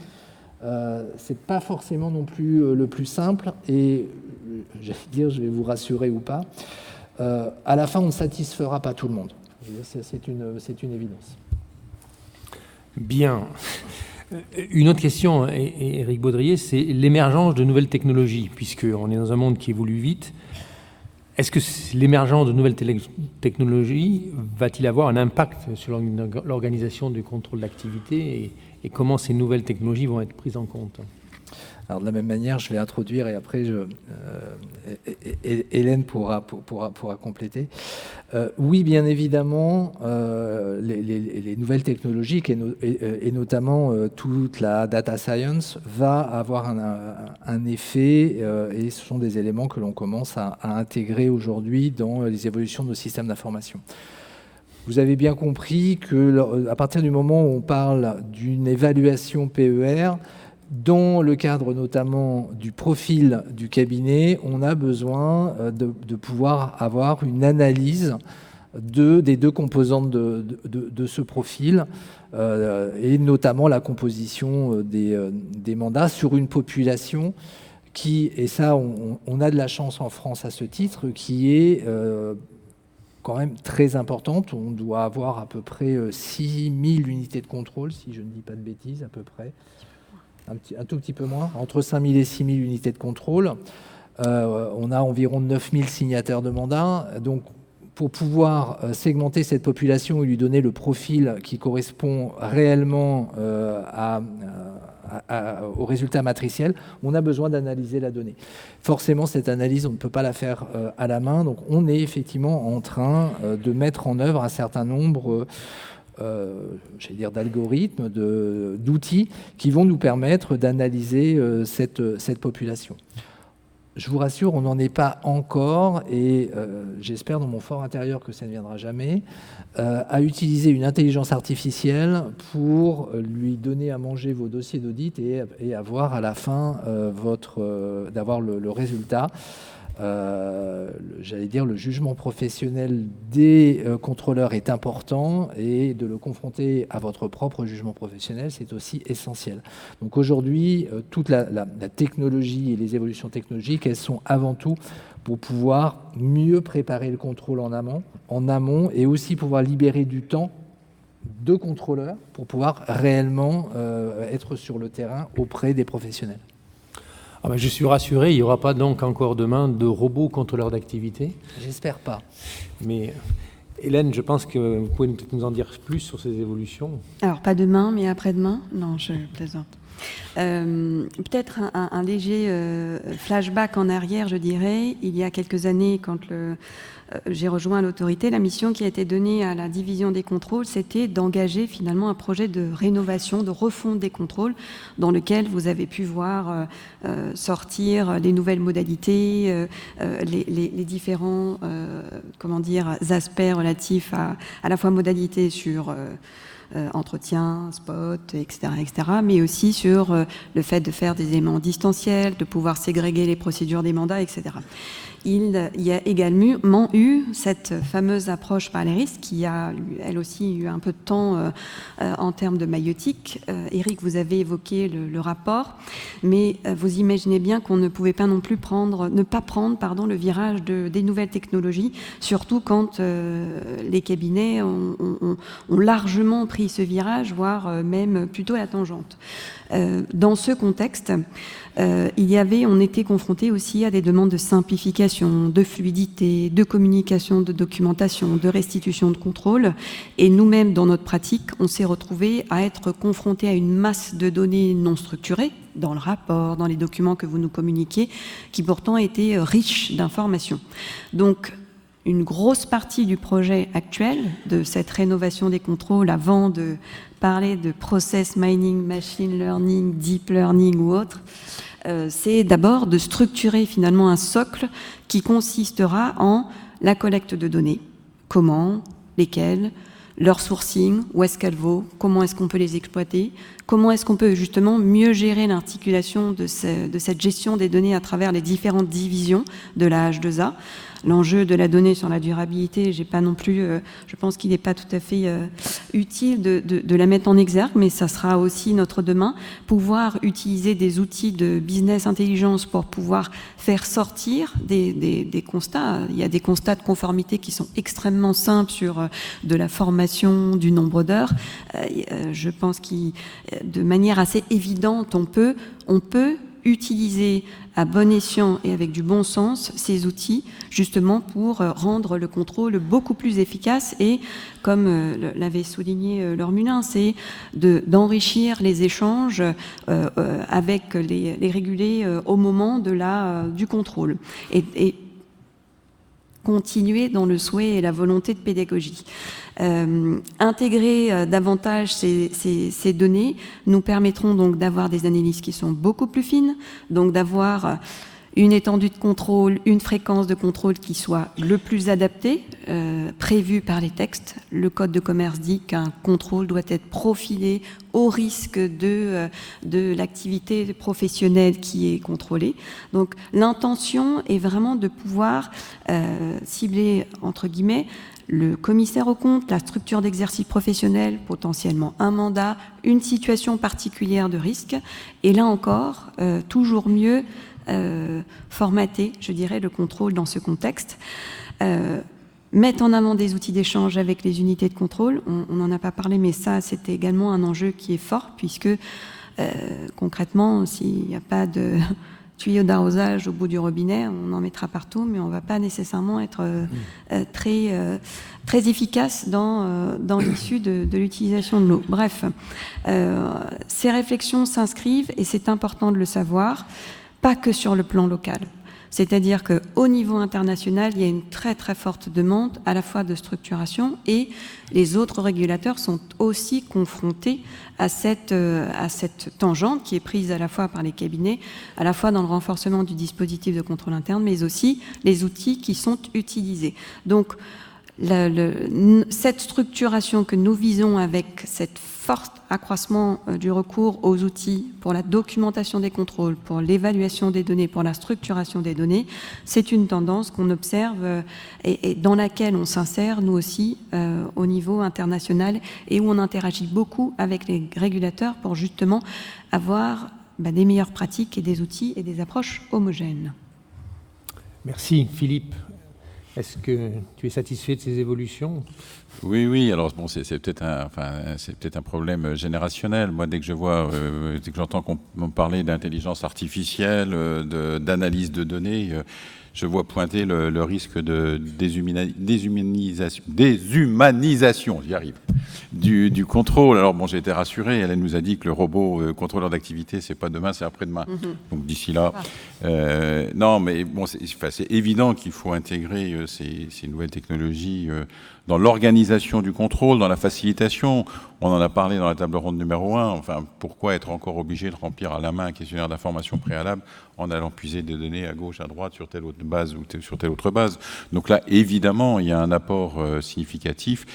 C'est pas forcément non plus le plus simple, et j'allais dire, je vais vous rassurer ou pas, à la fin on ne satisfera pas tout le monde. C'est une évidence. Bien. Une autre question, Éric Baudrier, c'est l'émergence de nouvelles technologies, puisqu'on est dans un monde qui évolue vite. Est-ce que l'émergence de nouvelles technologies va-t-il avoir un impact sur l'organisation du contrôle d'activité et comment ces nouvelles technologies vont être prises en compte ? Alors de la même manière, je vais introduire et après Hélène pourra compléter. Oui, bien évidemment, les nouvelles technologies et notamment toute la data science va avoir un effet et ce sont des éléments que l'on commence à intégrer aujourd'hui dans les évolutions de nos systèmes d'information. Vous avez bien compris qu'à partir du moment où on parle d'une évaluation PER, dans le cadre notamment du profil du cabinet, on a besoin de pouvoir avoir une analyse des deux composantes de ce profil, et notamment la composition des mandats sur une population qui, et ça on a de la chance en France à ce titre, qui est quand même très importante. On doit avoir à peu près 6000 unités de contrôle, si je ne dis pas de bêtises, à peu près. Un tout petit peu moins, entre 5000 et 6000 unités de contrôle. On a environ 9000 signataires de mandat. Donc, pour pouvoir segmenter cette population et lui donner le profil qui correspond réellement au résultat matriciel, on a besoin d'analyser la donnée. Forcément, cette analyse, on ne peut pas la faire à la main. Donc, on est effectivement en train de mettre en œuvre un certain nombre j'allais dire d'algorithmes, d'outils qui vont nous permettre d'analyser cette population. Je vous rassure, on n'en est pas encore, et j'espère dans mon fort intérieur que ça ne viendra jamais, à utiliser une intelligence artificielle pour lui donner à manger vos dossiers d'audit et avoir à la fin d'avoir le résultat. J'allais dire, le jugement professionnel des contrôleurs est important, et de le confronter à votre propre jugement professionnel, c'est aussi essentiel. Donc aujourd'hui, toute la technologie et les évolutions technologiques, elles sont avant tout pour pouvoir mieux préparer le contrôle en amont, et aussi pouvoir libérer du temps de contrôleurs pour pouvoir réellement être sur le terrain auprès des professionnels. Ah ben je suis rassuré, il n'y aura pas donc encore demain de robots contrôleurs d'activité. J'espère pas. Mais Hélène, je pense que vous pouvez peut-être nous en dire plus sur ces évolutions. Alors pas demain, mais après-demain ? Non, je plaisante. Peut-être un léger flashback en arrière, je dirais. Il y a quelques années, quand j'ai rejoint l'autorité, la mission qui a été donnée à la division des contrôles, c'était d'engager finalement un projet de rénovation, de refonte des contrôles, dans lequel vous avez pu voir sortir les nouvelles modalités, les différents aspects relatifs à la fois modalités sur entretien, spot, etc., mais aussi sur le fait de faire des éléments distanciels, de pouvoir ségréguer les procédures des mandats, etc. Il y a également eu cette fameuse approche par les risques qui a, elle aussi, eu un peu de temps en termes de maïeutique. Éric, vous avez évoqué le rapport, mais vous imaginez bien qu'on ne pouvait pas non plus ne pas prendre le virage des nouvelles technologies, surtout quand les cabinets ont largement pris ce virage, voire même plutôt la tangente. Dans ce contexte, on était confronté aussi à des demandes de simplification, de fluidité, de communication, de documentation, de restitution de contrôle. Et nous-mêmes, dans notre pratique, on s'est retrouvés à être confrontés à une masse de données non structurées, dans le rapport, dans les documents que vous nous communiquiez, qui pourtant étaient riches d'informations. Donc, une grosse partie du projet actuel, de cette rénovation des contrôles, avant de parler de process mining, machine learning, deep learning ou autre, c'est d'abord de structurer finalement un socle qui consistera en la collecte de données. Comment, lesquelles, leur sourcing, où est-ce qu'elle vaut, comment est-ce qu'on peut les exploiter, comment est-ce qu'on peut justement mieux gérer l'articulation de cette gestion des données à travers les différentes divisions de la H2A. L'enjeu de la donnée sur la durabilité, je pense qu'il n'est pas tout à fait utile de la mettre en exergue, mais ça sera aussi notre demain, pouvoir utiliser des outils de business intelligence pour pouvoir faire sortir des constats. Il y a des constats de conformité qui sont extrêmement simples sur de la formation, du nombre d'heures. Je pense de manière assez évidente, on peut utiliser à bon escient et avec du bon sens ces outils justement pour rendre le contrôle beaucoup plus efficace et, comme l'avait souligné Laure Mulin, c'est d'enrichir les échanges avec les régulés au moment du contrôle et continuer dans le souhait et la volonté de pédagogie. Intégrer davantage ces données nous permettront donc d'avoir des analyses qui sont beaucoup plus fines, donc d'avoir une étendue de contrôle, une fréquence de contrôle qui soit le plus adaptée, prévue par les textes. Le Code de commerce dit qu'un contrôle doit être profilé au risque de l'activité professionnelle qui est contrôlée. Donc l'intention est vraiment de pouvoir cibler, entre guillemets, le commissaire aux comptes, la structure d'exercice professionnel, potentiellement un mandat, une situation particulière de risque, et là encore, toujours mieux formater, je dirais, le contrôle dans ce contexte. Mettre en avant des outils d'échange avec les unités de contrôle, on n'en a pas parlé, mais ça, c'était également un enjeu qui est fort, puisque concrètement, s'il n'y a pas de tuyau d'arrosage au bout du robinet, on en mettra partout, mais on ne va pas nécessairement être très efficace dans l'issue de l'utilisation de l'eau. Bref, ces réflexions s'inscrivent, et c'est important de le savoir, pas que sur le plan local. C'est-à-dire qu'au niveau international, il y a une très très forte demande à la fois de structuration, et les autres régulateurs sont aussi confrontés à cette tangente qui est prise à la fois par les cabinets, à la fois dans le renforcement du dispositif de contrôle interne, mais aussi les outils qui sont utilisés. Donc, cette structuration que nous visons avec cette fort accroissement du recours aux outils pour la documentation des contrôles, pour l'évaluation des données, pour la structuration des données, c'est une tendance qu'on observe et dans laquelle on s'insère, nous aussi, au niveau international, et où on interagit beaucoup avec les régulateurs pour justement avoir des meilleures pratiques et des outils et des approches homogènes. Merci Philippe. Est-ce que tu es satisfait de ces évolutions ? Oui. Alors bon, c'est peut-être un problème générationnel. Moi, dès que j'entends qu'on parler d'intelligence artificielle, d'analyse de données, je vois pointer le risque de déshumanisation, j'y arrive, du contrôle. Alors bon, j'ai été rassuré. Elle nous a dit que le robot contrôleur d'activité, c'est pas demain, c'est après-demain. Donc d'ici là, non, mais bon, c'est évident qu'il faut intégrer ces nouvelles technologies dans l'organisation du contrôle, dans la facilitation. On en a parlé dans la table ronde numéro 1. Enfin, pourquoi être encore obligé de remplir à la main un questionnaire d'information préalable en allant puiser des données à gauche, à droite, sur telle autre base ou sur telle autre base. Donc là, évidemment, il y a un apport significatif,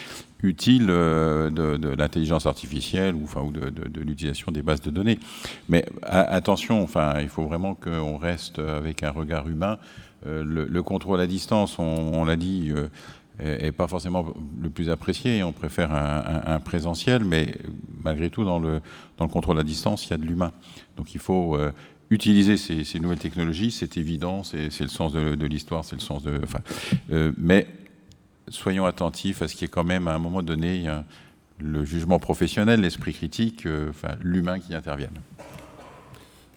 utile de l'intelligence artificielle ou de l'utilisation des bases de données. Mais attention, il faut vraiment qu'on reste avec un regard humain. Le contrôle à distance, on l'a dit, est pas forcément le plus apprécié. On préfère un présentiel, mais malgré tout, dans le contrôle à distance, il y a de l'humain. Donc il faut utiliser ces nouvelles technologies, c'est évident, c'est le sens de l'histoire, c'est le sens de... mais soyons attentifs à ce qu'il y ait quand même, à un moment donné, le jugement professionnel, l'esprit critique, l'humain qui intervienne.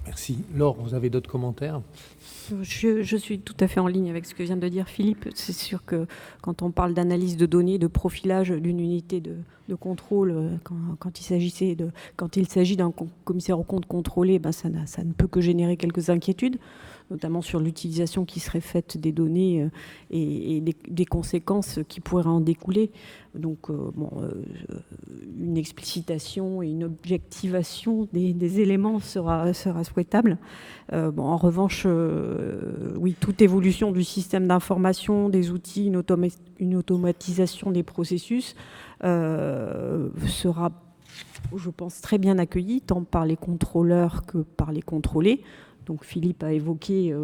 Merci. Laure, vous avez d'autres commentaires ? Je suis tout à fait en ligne avec ce que vient de dire Philippe. C'est sûr que quand on parle d'analyse de données, de profilage d'une unité de contrôle, quand il s'agit d'un commissaire aux comptes contrôlé, ça ne peut que générer quelques inquiétudes, notamment sur l'utilisation qui serait faite des données et des conséquences qui pourraient en découler. Donc, une explicitation et une objectivation des éléments sera souhaitable. En revanche, oui, toute évolution du système d'information, des outils, une automatisation des processus sera, je pense, très bien accueillie, tant par les contrôleurs que par les contrôlés. Donc Philippe a évoqué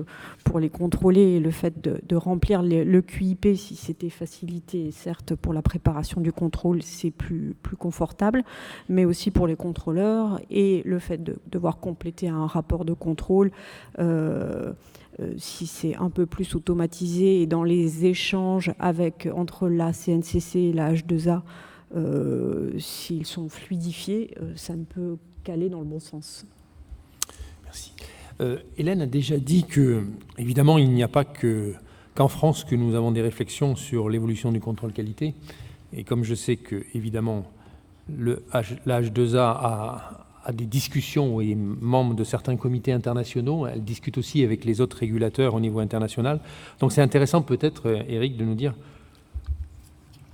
pour les contrôlés le fait de remplir le QIP, si c'était facilité, certes pour la préparation du contrôle c'est plus confortable, mais aussi pour les contrôleurs, et le fait de devoir compléter un rapport de contrôle si c'est un peu plus automatisé et dans les échanges entre la CNCC et la H2A, s'ils sont fluidifiés, ça ne peut qu'aller dans le bon sens. Merci. Hélène a déjà dit que, évidemment, il n'y a pas qu'en France que nous avons des réflexions sur l'évolution du contrôle qualité. Et comme je sais que, évidemment, la H2A a des discussions et est membre de certains comités internationaux, elle discute aussi avec les autres régulateurs au niveau international. Donc c'est intéressant peut-être, Eric, de nous dire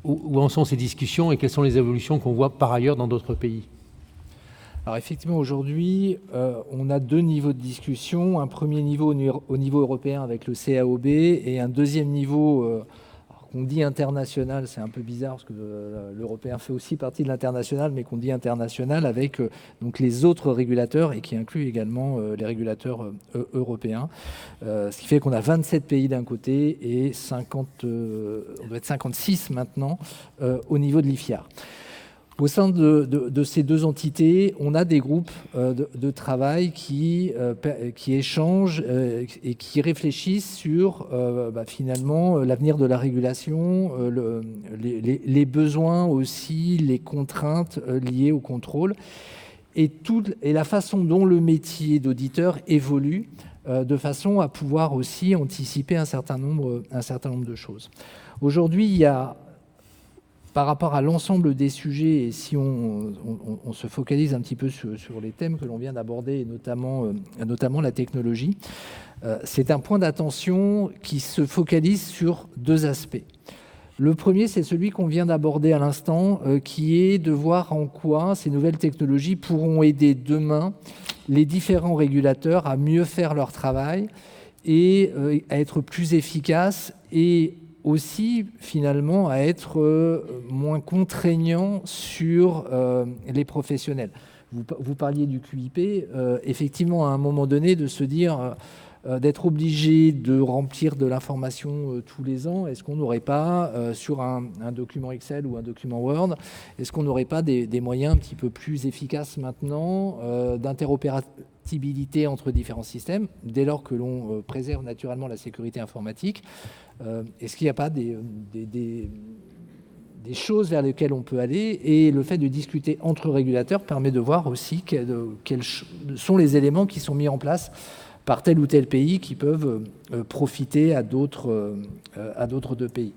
où en sont ces discussions et quelles sont les évolutions qu'on voit par ailleurs dans d'autres pays. Alors effectivement, aujourd'hui, on a deux niveaux de discussion. Un premier niveau au niveau européen avec le CAOB et un deuxième niveau qu'on dit international. C'est un peu bizarre parce que l'européen fait aussi partie de l'international, mais qu'on dit international avec donc les autres régulateurs et qui inclut également les régulateurs européens. Ce qui fait qu'on a 27 pays d'un côté et on doit être 56 maintenant au niveau de l'IFIAR. Au sein de ces deux entités, on a des groupes de travail qui échangent et qui réfléchissent sur finalement l'avenir de la régulation, les besoins aussi, les contraintes liées au contrôle et la façon dont le métier d'auditeur évolue de façon à pouvoir aussi anticiper un certain nombre de choses. Aujourd'hui, il y a, par rapport à l'ensemble des sujets, et si on se focalise un petit peu sur les thèmes que l'on vient d'aborder, et notamment la technologie, c'est un point d'attention qui se focalise sur deux aspects. Le premier, c'est celui qu'on vient d'aborder à l'instant, qui est de voir en quoi ces nouvelles technologies pourront aider demain les différents régulateurs à mieux faire leur travail et à être plus efficaces et aussi finalement à être moins contraignant sur les professionnels. Vous parliez du QIP, effectivement à un moment donné de se dire d'être obligé de remplir de l'information tous les ans, est-ce qu'on n'aurait pas sur un document Excel ou un document Word, est-ce qu'on n'aurait pas des moyens un petit peu plus efficaces maintenant d'interopérabilité entre différents systèmes, dès lors que l'on préserve naturellement la sécurité informatique? Est-ce qu'il n'y a pas des des choses vers lesquelles on peut aller, et le fait de discuter entre régulateurs permet de voir aussi quels sont les éléments qui sont mis en place par tel ou tel pays qui peuvent profiter à d'autres deux pays.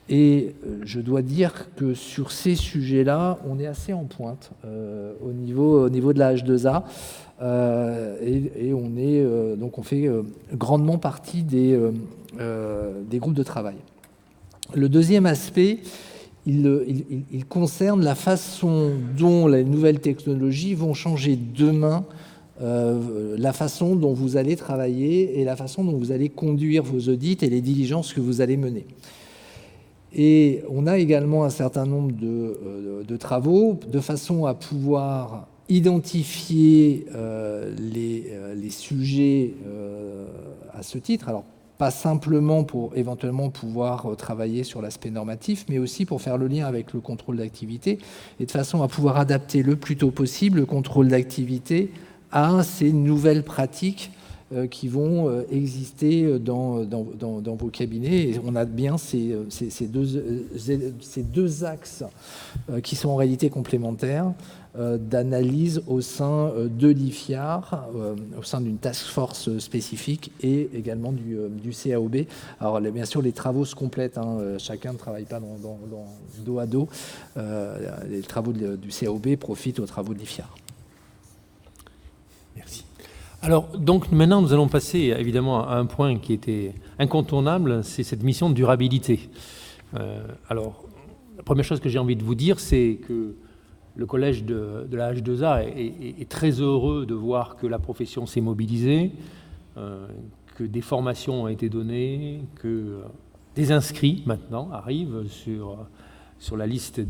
Et je dois dire que sur ces sujets-là, on est assez en pointe au niveau de la H2A, et on fait grandement partie des groupes de travail. Le deuxième aspect, il concerne la façon dont les nouvelles technologies vont changer demain la façon dont vous allez travailler et la façon dont vous allez conduire vos audits et les diligences que vous allez mener. Et on a également un certain nombre de travaux de façon à pouvoir identifier les sujets à ce titre. Alors, pas simplement pour éventuellement pouvoir travailler sur l'aspect normatif, mais aussi pour faire le lien avec le contrôle d'activité et de façon à pouvoir adapter le plus tôt possible le contrôle d'activité à ces nouvelles pratiques qui vont exister dans vos cabinets. Et on a bien ces deux axes qui sont en réalité complémentaires d'analyse au sein de l'IFIAR, au sein d'une task force spécifique et également du CAOB. Alors bien sûr, les travaux se complètent, chacun ne travaille pas dans dos à dos. Les travaux du CAOB profitent aux travaux de l'IFIAR. Merci. Alors, donc maintenant, nous allons passer évidemment à un point qui était incontournable, c'est cette mission de durabilité. Alors, la première chose que j'ai envie de vous dire, c'est que le collège de la H2A est très heureux de voir que la profession s'est mobilisée, que des formations ont été données, que des inscrits maintenant arrivent sur la liste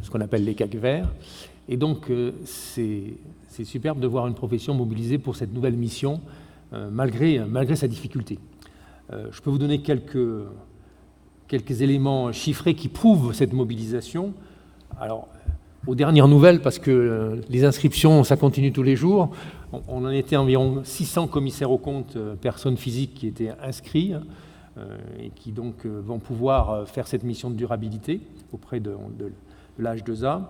ce qu'on appelle les CAC verts. Et donc, c'est superbe de voir une profession mobilisée pour cette nouvelle mission, malgré sa difficulté. Je peux vous donner quelques éléments chiffrés qui prouvent cette mobilisation. Alors, aux dernières nouvelles, parce que les inscriptions, ça continue tous les jours, on en était environ 600 commissaires aux comptes, personnes physiques qui étaient inscrits et qui donc vont pouvoir faire cette mission de durabilité auprès de la H2A.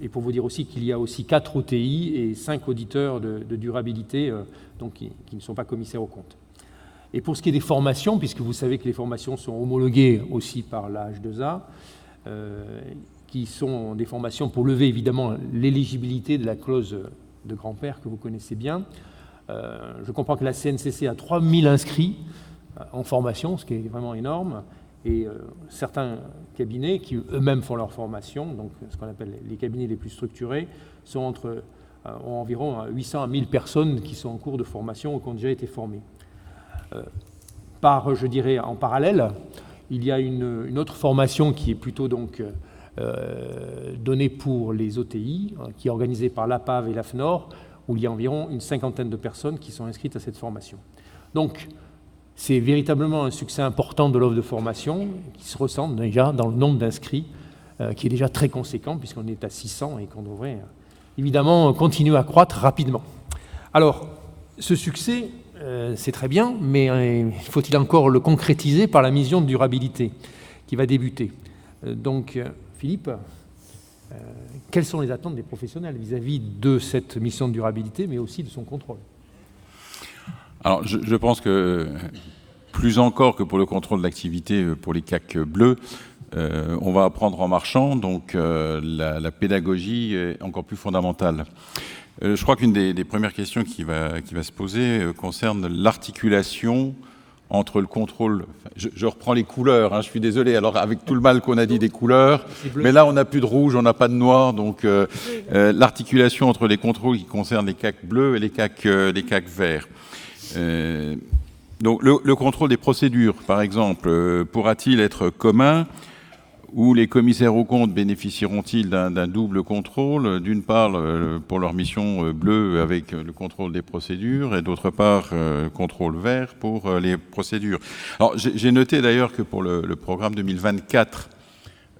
Et pour vous dire aussi qu'il y a aussi 4 OTI et 5 auditeurs de durabilité donc qui ne sont pas commissaires aux comptes. Et pour ce qui est des formations, puisque vous savez que les formations sont homologuées aussi par la H2A, qui sont des formations pour lever évidemment l'éligibilité de la clause de grand-père que vous connaissez bien. Je comprends que la CNCC a 3000 inscrits en formation, ce qui est vraiment énorme. Et certains cabinets qui eux-mêmes font leur formation, donc ce qu'on appelle les cabinets les plus structurés, ont environ 800 à 1000 personnes qui sont en cours de formation ou qui ont déjà été formées. Je dirais, en parallèle, il y a une autre formation qui est plutôt donc donnée pour les OTI, qui est organisée par l'APAV et l'AFNOR, où il y a environ une 50aine de personnes qui sont inscrites à cette formation. Donc, c'est véritablement un succès important de l'offre de formation qui se ressent déjà dans le nombre d'inscrits, qui est déjà très conséquent puisqu'on est à 600 et qu'on devrait évidemment continuer à croître rapidement. Alors, ce succès, c'est très bien, mais faut-il encore le concrétiser par la mission de durabilité qui va débuter. Donc, Philippe, quelles sont les attentes des professionnels vis-à-vis de cette mission de durabilité, mais aussi de son contrôle ? Alors, je pense que plus encore que pour le contrôle de l'activité pour les CAC bleus, on va apprendre en marchant, donc la pédagogie est encore plus fondamentale. Je crois qu'une des premières questions qui va se poser concerne l'articulation entre le contrôle... Je reprends les couleurs, je suis désolé, alors avec tout le mal qu'on a dit des couleurs, mais là on n'a plus de rouge, on n'a pas de noir, donc l'articulation entre les contrôles qui concernent les CAC bleus et les CAC verts. Donc le contrôle des procédures, par exemple, pourra-t-il être commun ou les commissaires aux comptes bénéficieront-ils d'un double contrôle, d'une part pour leur mission bleue avec le contrôle des procédures et d'autre part contrôle vert pour les procédures. Alors j'ai noté d'ailleurs que pour le programme 2024,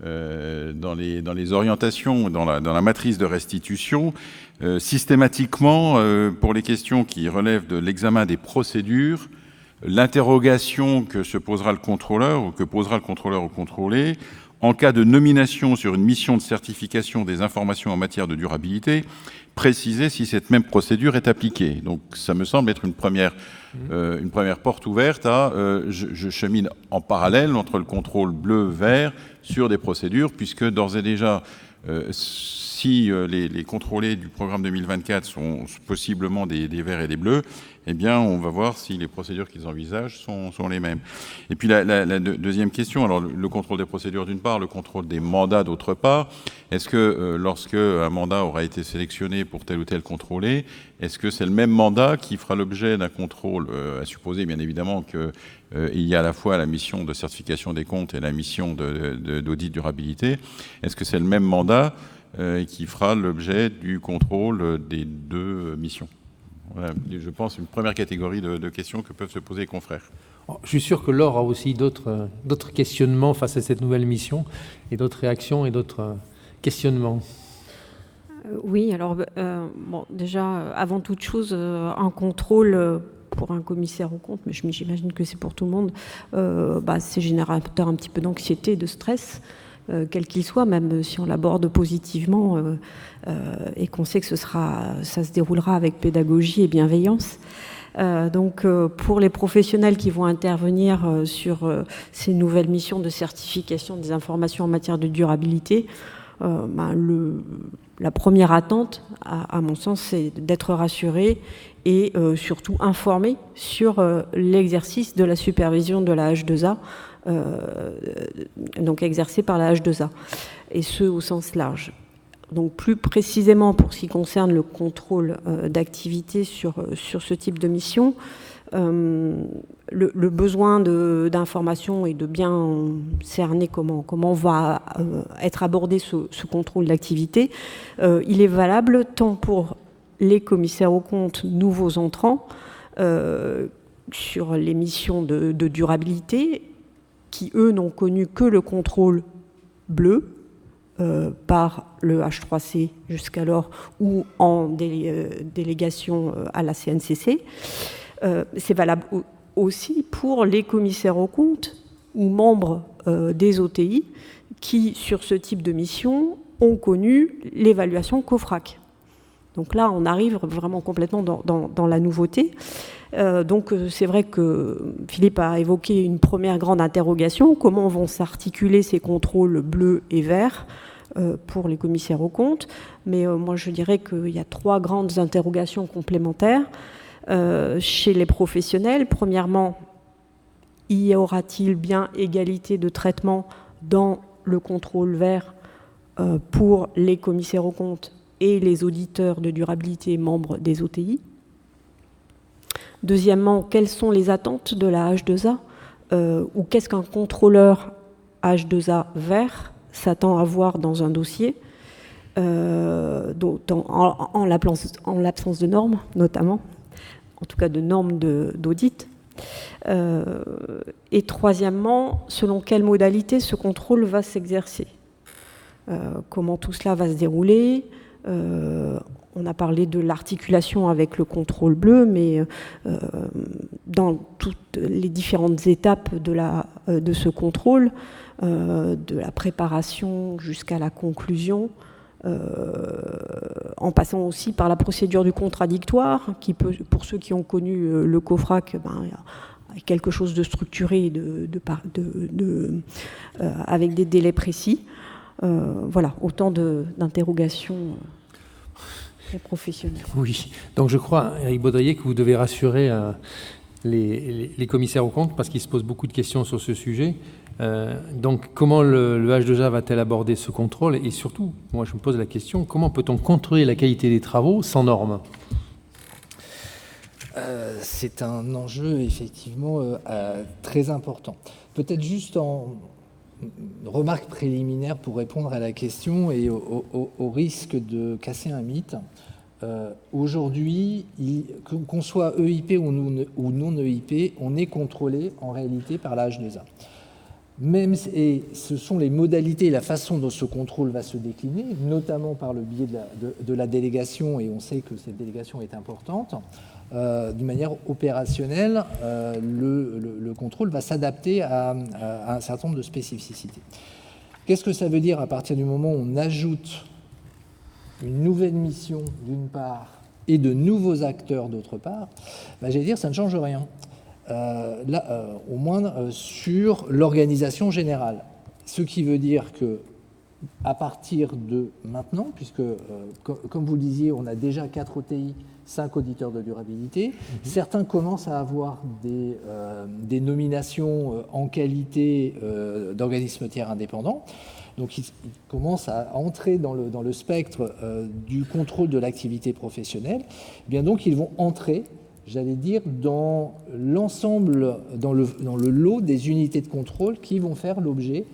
dans les orientations, dans la matrice de restitution, systématiquement, pour les questions qui relèvent de l'examen des procédures, l'interrogation que se posera le contrôleur ou que posera le contrôleur au contrôlé en cas de nomination sur une mission de certification des informations en matière de durabilité, préciser si cette même procédure est appliquée. Donc ça me semble être une première porte ouverte à je chemine en parallèle entre le contrôle bleu-vert sur des procédures, puisque d'ores et déjà, si les contrôlés du programme 2024 sont possiblement des verts et des bleus, eh bien, on va voir si les procédures qu'ils envisagent sont les mêmes. Et puis la deuxième question, alors le contrôle des procédures d'une part, le contrôle des mandats d'autre part. Est-ce que lorsque un mandat aura été sélectionné pour tel ou tel contrôlé, est-ce que c'est le même mandat qui fera l'objet d'un contrôle, à supposer bien évidemment qu'il y a à la fois la mission de certification des comptes et la mission d'audit durabilité. Est-ce que c'est le même mandat qui fera l'objet du contrôle des deux missions? Voilà, je pense, une première catégorie de questions que peuvent se poser les confrères. Je suis sûr que Laure a aussi d'autres questionnements face à cette nouvelle mission, et d'autres réactions et d'autres questionnements. Oui, alors bon, déjà, avant toute chose, un contrôle pour un commissaire aux comptes, mais j'imagine que c'est pour tout le monde, c'est générateur un petit peu d'anxiété, de stress, quel qu'il soit, même si on l'aborde positivement et qu'on sait que ça se déroulera avec pédagogie et bienveillance. Donc pour les professionnels qui vont intervenir sur ces nouvelles missions de certification des informations en matière de durabilité, la première attente, à mon sens, c'est d'être rassuré et surtout informé sur l'exercice de la supervision de la H2A, donc exercée par la H2A, et ce au sens large. Donc plus précisément pour ce qui concerne le contrôle d'activité sur ce type de mission, le besoin d'information et de bien cerner comment va être abordé ce contrôle d'activité, il est valable tant pour les commissaires aux comptes nouveaux entrants sur les missions de durabilité, qui eux n'ont connu que le contrôle bleu, par le H3C jusqu'alors ou en délégation à la CNCC. C'est valable aussi pour les commissaires aux comptes ou membres des OTI qui, sur ce type de mission, ont connu l'évaluation COFRAC. Donc là, on arrive vraiment complètement dans la nouveauté. Donc c'est vrai que Philippe a évoqué une première grande interrogation, comment vont s'articuler ces contrôles bleus et verts pour les commissaires aux comptes, mais moi je dirais qu'il y a 3 grandes interrogations complémentaires chez les professionnels. Premièrement, y aura-t-il bien égalité de traitement dans le contrôle vert pour les commissaires aux comptes et les auditeurs de durabilité membres des OTI? Deuxièmement, quelles sont les attentes de la H2A ou qu'est-ce qu'un contrôleur H2A vert s'attend à voir dans un dossier, en l'absence de normes, notamment, en tout cas de normes d'audit. Et troisièmement, selon quelle modalité ce contrôle va s'exercer, comment tout cela va se dérouler. On a parlé de l'articulation avec le contrôle bleu, mais dans toutes les différentes étapes de ce contrôle, de la préparation jusqu'à la conclusion, en passant aussi par la procédure du contradictoire, qui peut, pour ceux qui ont connu le COFRAC, quelque chose de structuré, avec des délais précis. Voilà, autant d'interrogations très professionnelles. Oui, donc je crois, Éric Baudrier, que vous devez rassurer les commissaires aux comptes, parce qu'ils se posent beaucoup de questions sur ce sujet. Donc comment le H2A va-t-elle aborder ce contrôle? Et surtout, moi je me pose la question, comment peut-on contrôler la qualité des travaux sans normes? C'est un enjeu effectivement très important. Peut-être juste en remarque préliminaire pour répondre à la question et au risque de casser un mythe. Aujourd'hui, qu'on soit EIP ou non EIP, on est contrôlé en réalité par la H2A. Et ce sont les modalités et la façon dont ce contrôle va se décliner, notamment par le biais de la délégation, et on sait que cette délégation est importante. D'une manière opérationnelle, le contrôle va s'adapter à un certain nombre de spécificités. Qu'est-ce que ça veut dire à partir du moment où on ajoute une nouvelle mission d'une part et de nouveaux acteurs d'autre part? J'allais dire, ça ne change rien. Au moins sur l'organisation générale. Ce qui veut dire que à partir de maintenant, puisque, comme vous le disiez, on a déjà 4 OTI, 5 auditeurs de durabilité. Certains commencent à avoir des nominations en qualité d'organismes tiers indépendants. Donc, ils commencent à entrer dans le spectre du contrôle de l'activité professionnelle. Eh bien, donc, ils vont entrer, j'allais dire, dans l'ensemble, dans le lot des unités de contrôle qui vont faire l'objet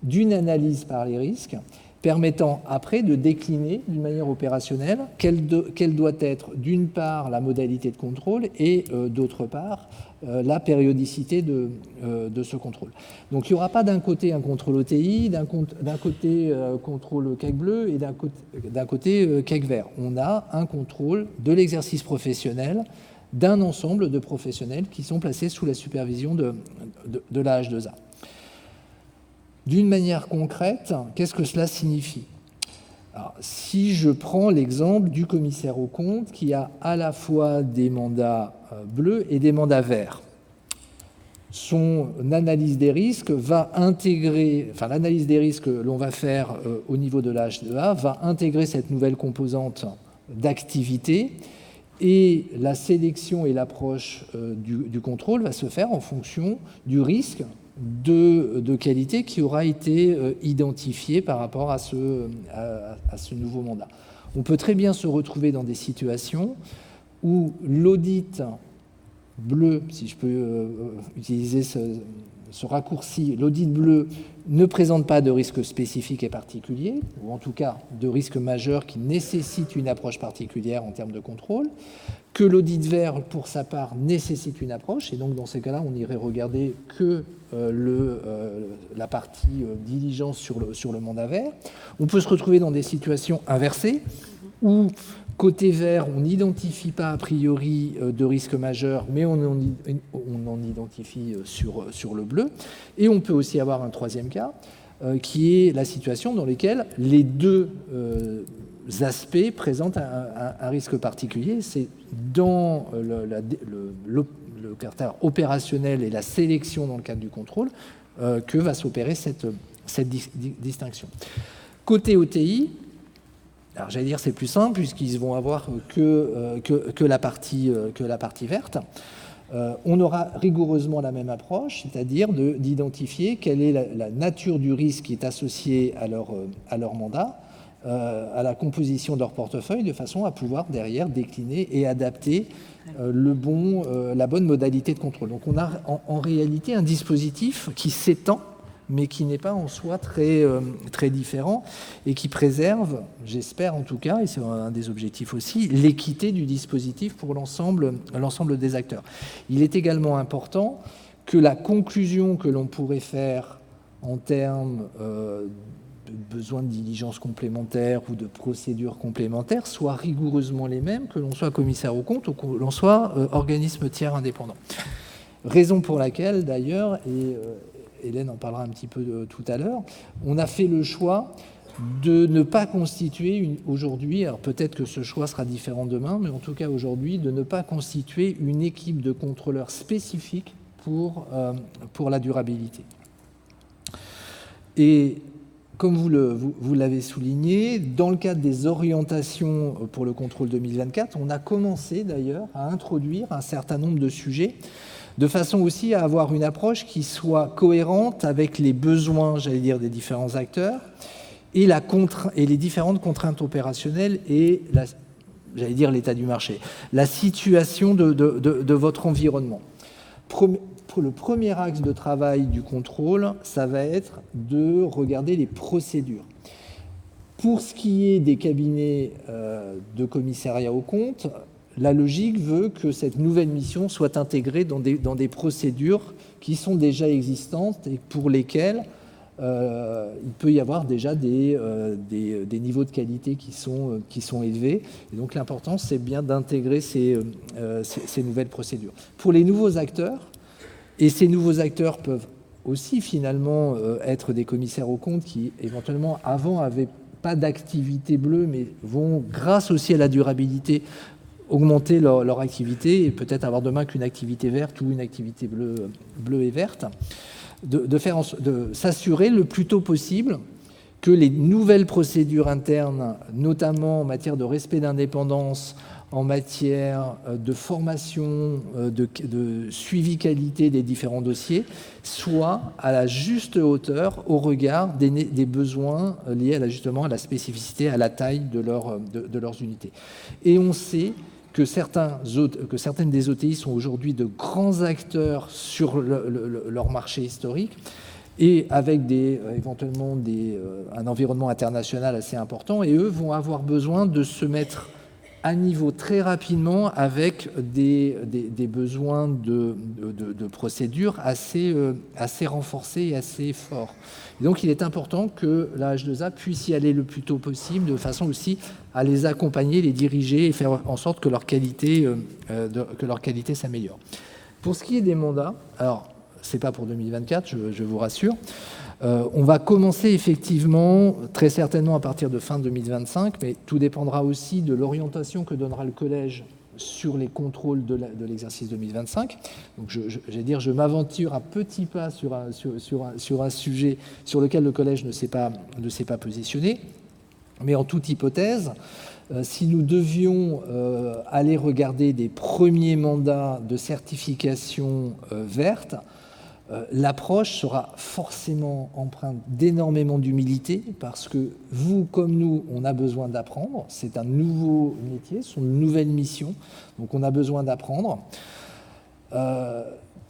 d'une analyse par les risques, permettant après de décliner d'une manière opérationnelle quelle doit être d'une part la modalité de contrôle et d'autre part la périodicité de ce contrôle. Donc il n'y aura pas d'un côté un contrôle OTI, d'un côté contrôle CAC bleu et d'un côté CAC vert. On a un contrôle de l'exercice professionnel d'un ensemble de professionnels qui sont placés sous la supervision de la H2A. D'une manière concrète, qu'est-ce que cela signifie? Alors, si je prends l'exemple du commissaire aux comptes qui a à la fois des mandats bleus et des mandats verts, son analyse des risques va intégrer, enfin l'analyse des risques que l'on va faire au niveau de la H2A va intégrer cette nouvelle composante d'activité et la sélection et l'approche du contrôle va se faire en fonction du risque de qualité qui aura été identifié par rapport à ce nouveau mandat. On peut très bien se retrouver dans des situations où l'audit bleu, si je peux utiliser ce raccourci, l'audit bleu ne présente pas de risque spécifique et particulier, ou en tout cas de risque majeur qui nécessite une approche particulière en termes de contrôle, que l'audit vert, pour sa part, nécessite une approche, et donc dans ces cas-là, on irait regarder que la partie diligence sur le mandat vert. On peut se retrouver dans des situations inversées, où côté vert, on n'identifie pas a priori de risque majeur, mais on en identifie sur le bleu. Et on peut aussi avoir un troisième cas, qui est la situation dans laquelle les deux aspects présentent un risque particulier. C'est dans le caractère opérationnel et la sélection dans le cadre du contrôle que va s'opérer cette distinction. Côté OTI, alors j'allais dire c'est plus simple puisqu'ils vont avoir que la partie verte. On aura rigoureusement la même approche, c'est-à-dire d'identifier quelle est la nature du risque qui est associé à leur mandat, à la composition de leur portefeuille, de façon à pouvoir derrière décliner et adapter la bonne modalité de contrôle. Donc on a en réalité un dispositif qui s'étend, mais qui n'est pas en soi très différent et qui préserve, j'espère en tout cas, et c'est un des objectifs aussi, l'équité du dispositif pour l'ensemble des acteurs. Il est également important que la conclusion que l'on pourrait faire en termes de besoin de diligence complémentaire ou de procédures complémentaires soient rigoureusement les mêmes, que l'on soit commissaire aux comptes ou que l'on soit organisme tiers indépendant. Raison pour laquelle, d'ailleurs, et Hélène en parlera un petit peu tout à l'heure, on a fait le choix de ne pas constituer aujourd'hui, alors peut-être que ce choix sera différent demain, mais en tout cas aujourd'hui, de ne pas constituer une équipe de contrôleurs spécifique pour la durabilité. Et comme vous l'avez souligné, dans le cadre des orientations pour le contrôle 2024, on a commencé d'ailleurs à introduire un certain nombre de sujets de façon aussi à avoir une approche qui soit cohérente avec les besoins, j'allais dire, des différents acteurs et les différentes contraintes opérationnelles et, j'allais dire, l'état du marché, la situation de votre environnement. Le premier axe de travail du contrôle, ça va être de regarder les procédures. Pour ce qui est des cabinets de commissariat aux comptes, la logique veut que cette nouvelle mission soit intégrée dans des procédures qui sont déjà existantes et pour lesquelles il peut y avoir déjà des niveaux de qualité qui sont élevés. Et donc l'important, c'est bien d'intégrer ces nouvelles procédures. Pour les nouveaux acteurs, et ces nouveaux acteurs peuvent aussi finalement être des commissaires aux comptes qui éventuellement avant avaient pas d'activité bleue, mais vont, grâce aussi à la durabilité, augmenter leur activité et peut-être avoir demain qu'une activité verte ou une activité bleue et verte, de s'assurer le plus tôt possible que les nouvelles procédures internes, notamment en matière de respect d'indépendance, en matière de formation, de suivi qualité des différents dossiers, soient à la juste hauteur au regard des besoins liés justement à la spécificité, à la taille de leurs unités. Et on sait que certaines des OTI sont aujourd'hui de grands acteurs sur leur marché historique et avec éventuellement un environnement international assez important, et eux vont avoir besoin de se mettre à niveau très rapidement avec des besoins de procédures assez renforcés et assez forts. Et donc il est important que la H2A puisse y aller le plus tôt possible, de façon aussi à les accompagner, les diriger et faire en sorte que leur qualité s'améliore. Pour ce qui est des mandats, alors c'est pas pour 2024, je vous rassure. On va commencer effectivement, très certainement à partir de fin 2025, mais tout dépendra aussi de l'orientation que donnera le collège sur les contrôles de l'exercice 2025. Donc je m'aventure à petits pas sur un sujet sur lequel le collège ne s'est pas positionné. Mais en toute hypothèse, si nous devions aller regarder des premiers mandats de certification verte, l'approche sera forcément empreinte d'énormément d'humilité, parce que vous comme nous, on a besoin d'apprendre. C'est un nouveau métier, ce sont de nouvelles missions, donc on a besoin d'apprendre.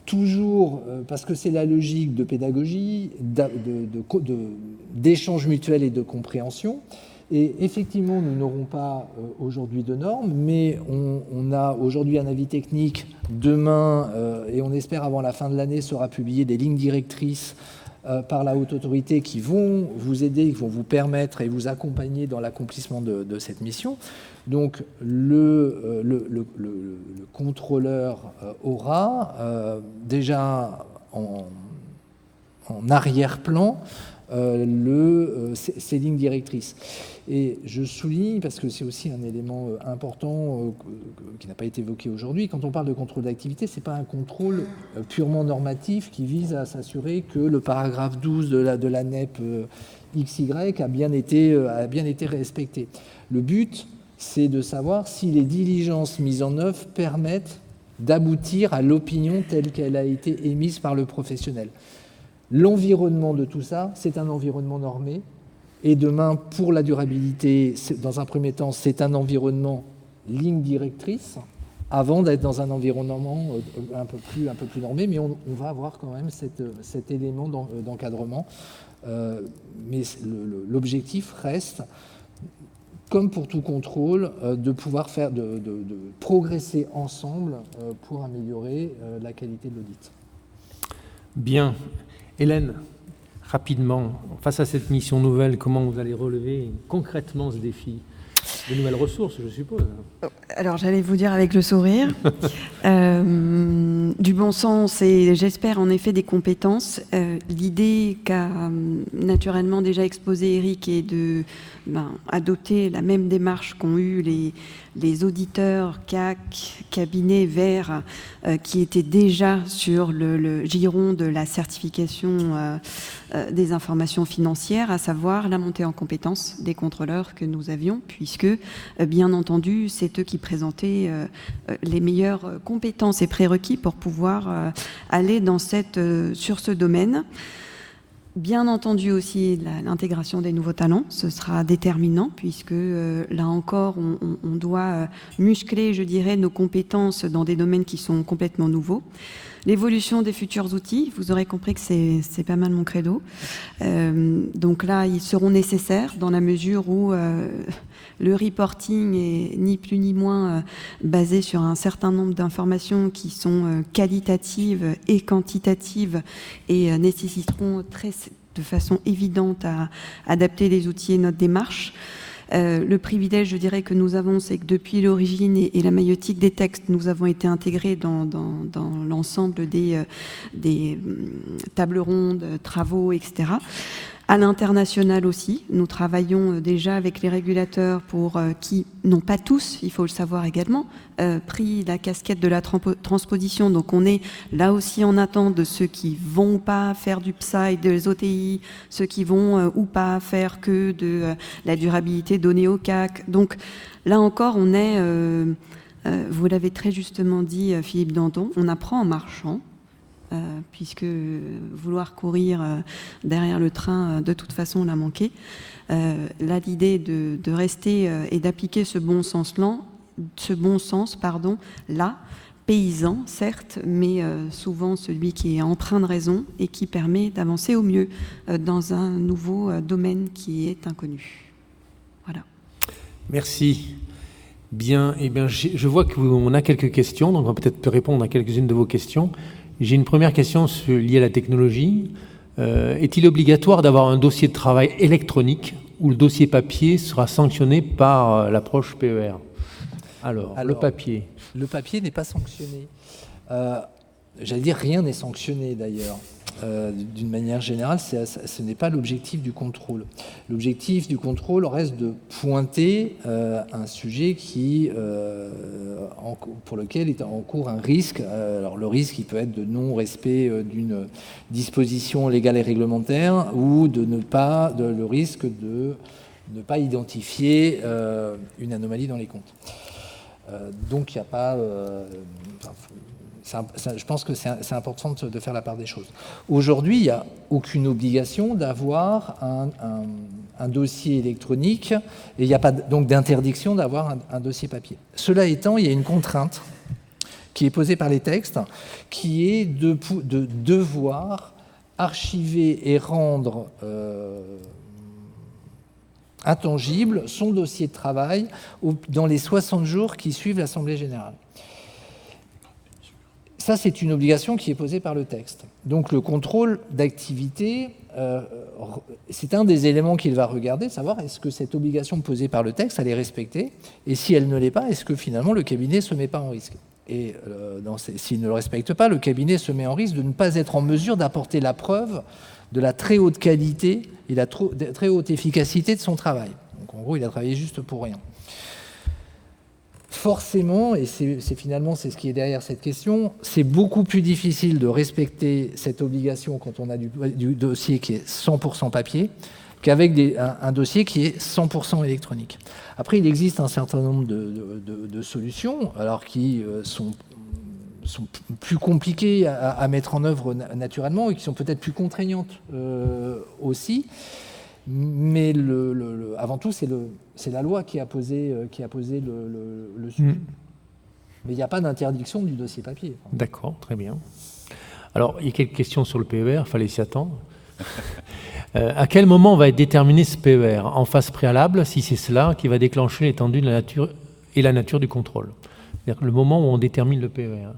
Toujours parce que c'est la logique de pédagogie, d'échange mutuel et de compréhension. Et effectivement, nous n'aurons pas aujourd'hui de normes, mais on a aujourd'hui un avis technique. Demain, et on espère avant la fin de l'année, sera publié des lignes directrices par la Haute Autorité qui vont vous aider, qui vont vous permettre et vous accompagner dans l'accomplissement de cette mission. Donc le contrôleur aura déjà en arrière-plan ces lignes directrices. Et je souligne, parce que c'est aussi un élément important qui n'a pas été évoqué aujourd'hui, quand on parle de contrôle d'activité, ce n'est pas un contrôle purement normatif qui vise à s'assurer que le paragraphe 12 de la NEP XY a bien été respecté. Le but, c'est de savoir si les diligences mises en œuvre permettent d'aboutir à l'opinion telle qu'elle a été émise par le professionnel. L'environnement de tout ça, c'est un environnement normé. Et demain, pour la durabilité, dans un premier temps, c'est un environnement ligne directrice, avant d'être dans un environnement un peu plus normé, mais on va avoir quand même cet élément d'encadrement. Mais l'objectif reste, comme pour tout contrôle, de pouvoir de progresser ensemble pour améliorer la qualité de l'audit. Bien. Hélène, rapidement, face à cette mission nouvelle, comment vous allez relever concrètement ce défi ? De nouvelles ressources, je suppose. Alors, j'allais vous dire avec le sourire. Du bon sens et j'espère en effet des compétences. L'idée qu'a naturellement déjà exposé Eric est de adopter la même démarche qu'ont eu les auditeurs CAC, cabinets verts, qui étaient déjà sur le giron de la certification des informations financières, à savoir la montée en compétences des contrôleurs que nous avions, puisque, bien entendu, c'est eux qui présentaient les meilleures compétences et prérequis pour pouvoir aller sur ce domaine. Bien entendu aussi l'intégration des nouveaux talents, ce sera déterminant puisque là encore on doit muscler, je dirais, nos compétences dans des domaines qui sont complètement nouveaux. L'évolution des futurs outils, vous aurez compris que c'est pas mal mon credo. Donc là, ils seront nécessaires dans la mesure où le reporting est ni plus ni moins basé sur un certain nombre d'informations qui sont qualitatives et quantitatives et nécessiteront de façon évidente à adapter les outils et notre démarche. Le privilège, je dirais, que nous avons, c'est que depuis l'origine et la maïeutique des textes, nous avons été intégrés dans l'ensemble des tables rondes, travaux, etc. À l'international aussi, nous travaillons déjà avec les régulateurs qui n'ont pas tous, il faut le savoir également, pris la casquette de la transposition. Donc on est là aussi en attente de ceux qui vont pas faire du PSI, des OTI, ceux qui vont ou pas faire que de la durabilité donnée au CAC. Donc là encore, on est, vous l'avez très justement dit, Philippe Danton, on apprend en marchant. Puisque vouloir courir derrière le train, de toute façon, on l'a manqué. Là, l'idée de rester et d'appliquer ce bon sens, là, paysan, certes, mais souvent celui qui est empreint de raison et qui permet d'avancer au mieux dans un nouveau domaine qui est inconnu. Voilà. Merci. Bien, eh bien, je vois qu'on a quelques questions, donc on va peut-être répondre à quelques-unes de vos questions. J'ai une première question liée à la technologie. Est-il obligatoire d'avoir un dossier de travail électronique où le dossier papier sera sanctionné par l'approche PER ? Alors, le papier. Le papier n'est pas sanctionné. J'allais dire, rien n'est sanctionné d'ailleurs. D'une manière générale, ce n'est pas l'objectif du contrôle. L'objectif du contrôle reste de pointer un sujet pour lequel est en cours un risque. Alors le risque, il peut être de non-respect d'une disposition légale et réglementaire ou le risque de ne pas identifier une anomalie dans les comptes. Donc il n'y a pas... je pense que c'est important de faire la part des choses. Aujourd'hui, il n'y a aucune obligation d'avoir un dossier électronique et il n'y a pas donc d'interdiction d'avoir un dossier papier. Cela étant, il y a une contrainte qui est posée par les textes, qui est de devoir archiver et rendre intangible son dossier de travail dans les 60 jours qui suivent l'Assemblée générale. Ça, c'est une obligation qui est posée par le texte. Donc le contrôle d'activité, c'est un des éléments qu'il va regarder, savoir est-ce que cette obligation posée par le texte, elle est respectée, et si elle ne l'est pas, est-ce que finalement le cabinet ne se met pas en risque. Et s'il ne le respecte pas, le cabinet se met en risque de ne pas être en mesure d'apporter la preuve de la très haute qualité et la très haute efficacité de son travail. Donc en gros, il a travaillé juste pour rien. Forcément, et c'est ce qui est derrière cette question, c'est beaucoup plus difficile de respecter cette obligation quand on a du dossier qui est 100% papier qu'avec un dossier qui est 100% électronique. Après, il existe un certain nombre de solutions, alors qui sont plus compliquées à mettre en œuvre naturellement et qui sont peut-être plus contraignantes aussi. Mais avant tout, c'est la loi qui a posé le sujet. Mais il n'y a pas d'interdiction du dossier papier. D'accord, très bien. Alors, il y a quelques questions sur le PER, il fallait s'y attendre. À quel moment va être déterminé ce PER ? En phase préalable, si c'est cela qui va déclencher l'étendue de la nature du contrôle. C'est-à-dire le moment où on détermine le PER.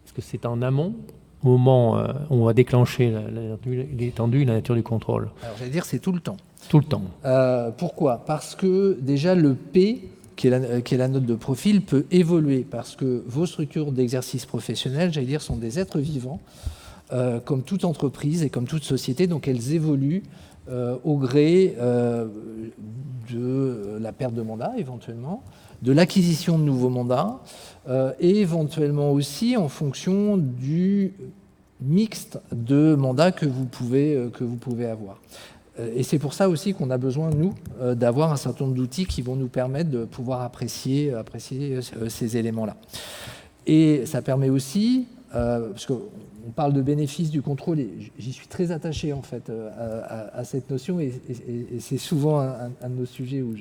Est-ce que c'est en amont ? Au moment où on va déclencher l'étendue et la nature du contrôle. Alors, j'allais dire, c'est tout le temps. Tout le temps. Pourquoi ? Parce que déjà, le P, qui est la note de profil, peut évoluer, parce que vos structures d'exercice professionnel, j'allais dire, sont des êtres vivants, comme toute entreprise et comme toute société, donc elles évoluent au gré de la perte de mandat, éventuellement, de l'acquisition de nouveaux mandats, et éventuellement aussi en fonction du mixte de mandats que vous pouvez avoir. Et c'est pour ça aussi qu'on a besoin, nous, d'avoir un certain nombre d'outils qui vont nous permettre de pouvoir apprécier ces éléments-là. Et ça permet aussi, parce qu'on parle de bénéfices du contrôle, et j'y suis très attaché en fait à cette notion, et c'est souvent un de nos sujets où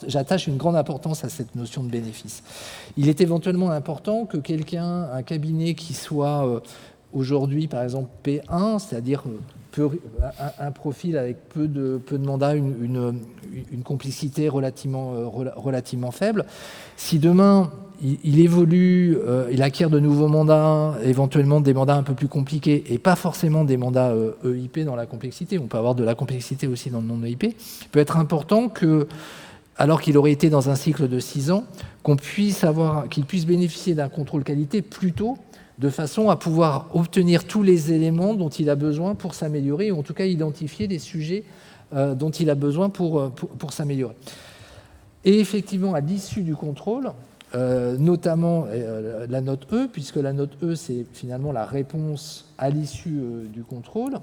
j'attache une grande importance à cette notion de bénéfice. Il est éventuellement important que un cabinet qui soit aujourd'hui, par exemple, P1, c'est-à-dire un profil avec peu de mandats, une complexité relativement faible. Si demain, il évolue, il acquiert de nouveaux mandats, éventuellement des mandats un peu plus compliqués, et pas forcément des mandats EIP dans la complexité, on peut avoir de la complexité aussi dans le non-EIP, il peut être important que, alors qu'il aurait été dans un cycle de 6 ans, qu'il puisse bénéficier d'un contrôle qualité plus tôt, de façon à pouvoir obtenir tous les éléments dont il a besoin pour s'améliorer, ou en tout cas identifier les sujets dont il a besoin pour s'améliorer. Et effectivement, à l'issue du contrôle, notamment la note E, puisque la note E, c'est finalement la réponse à l'issue du contrôle,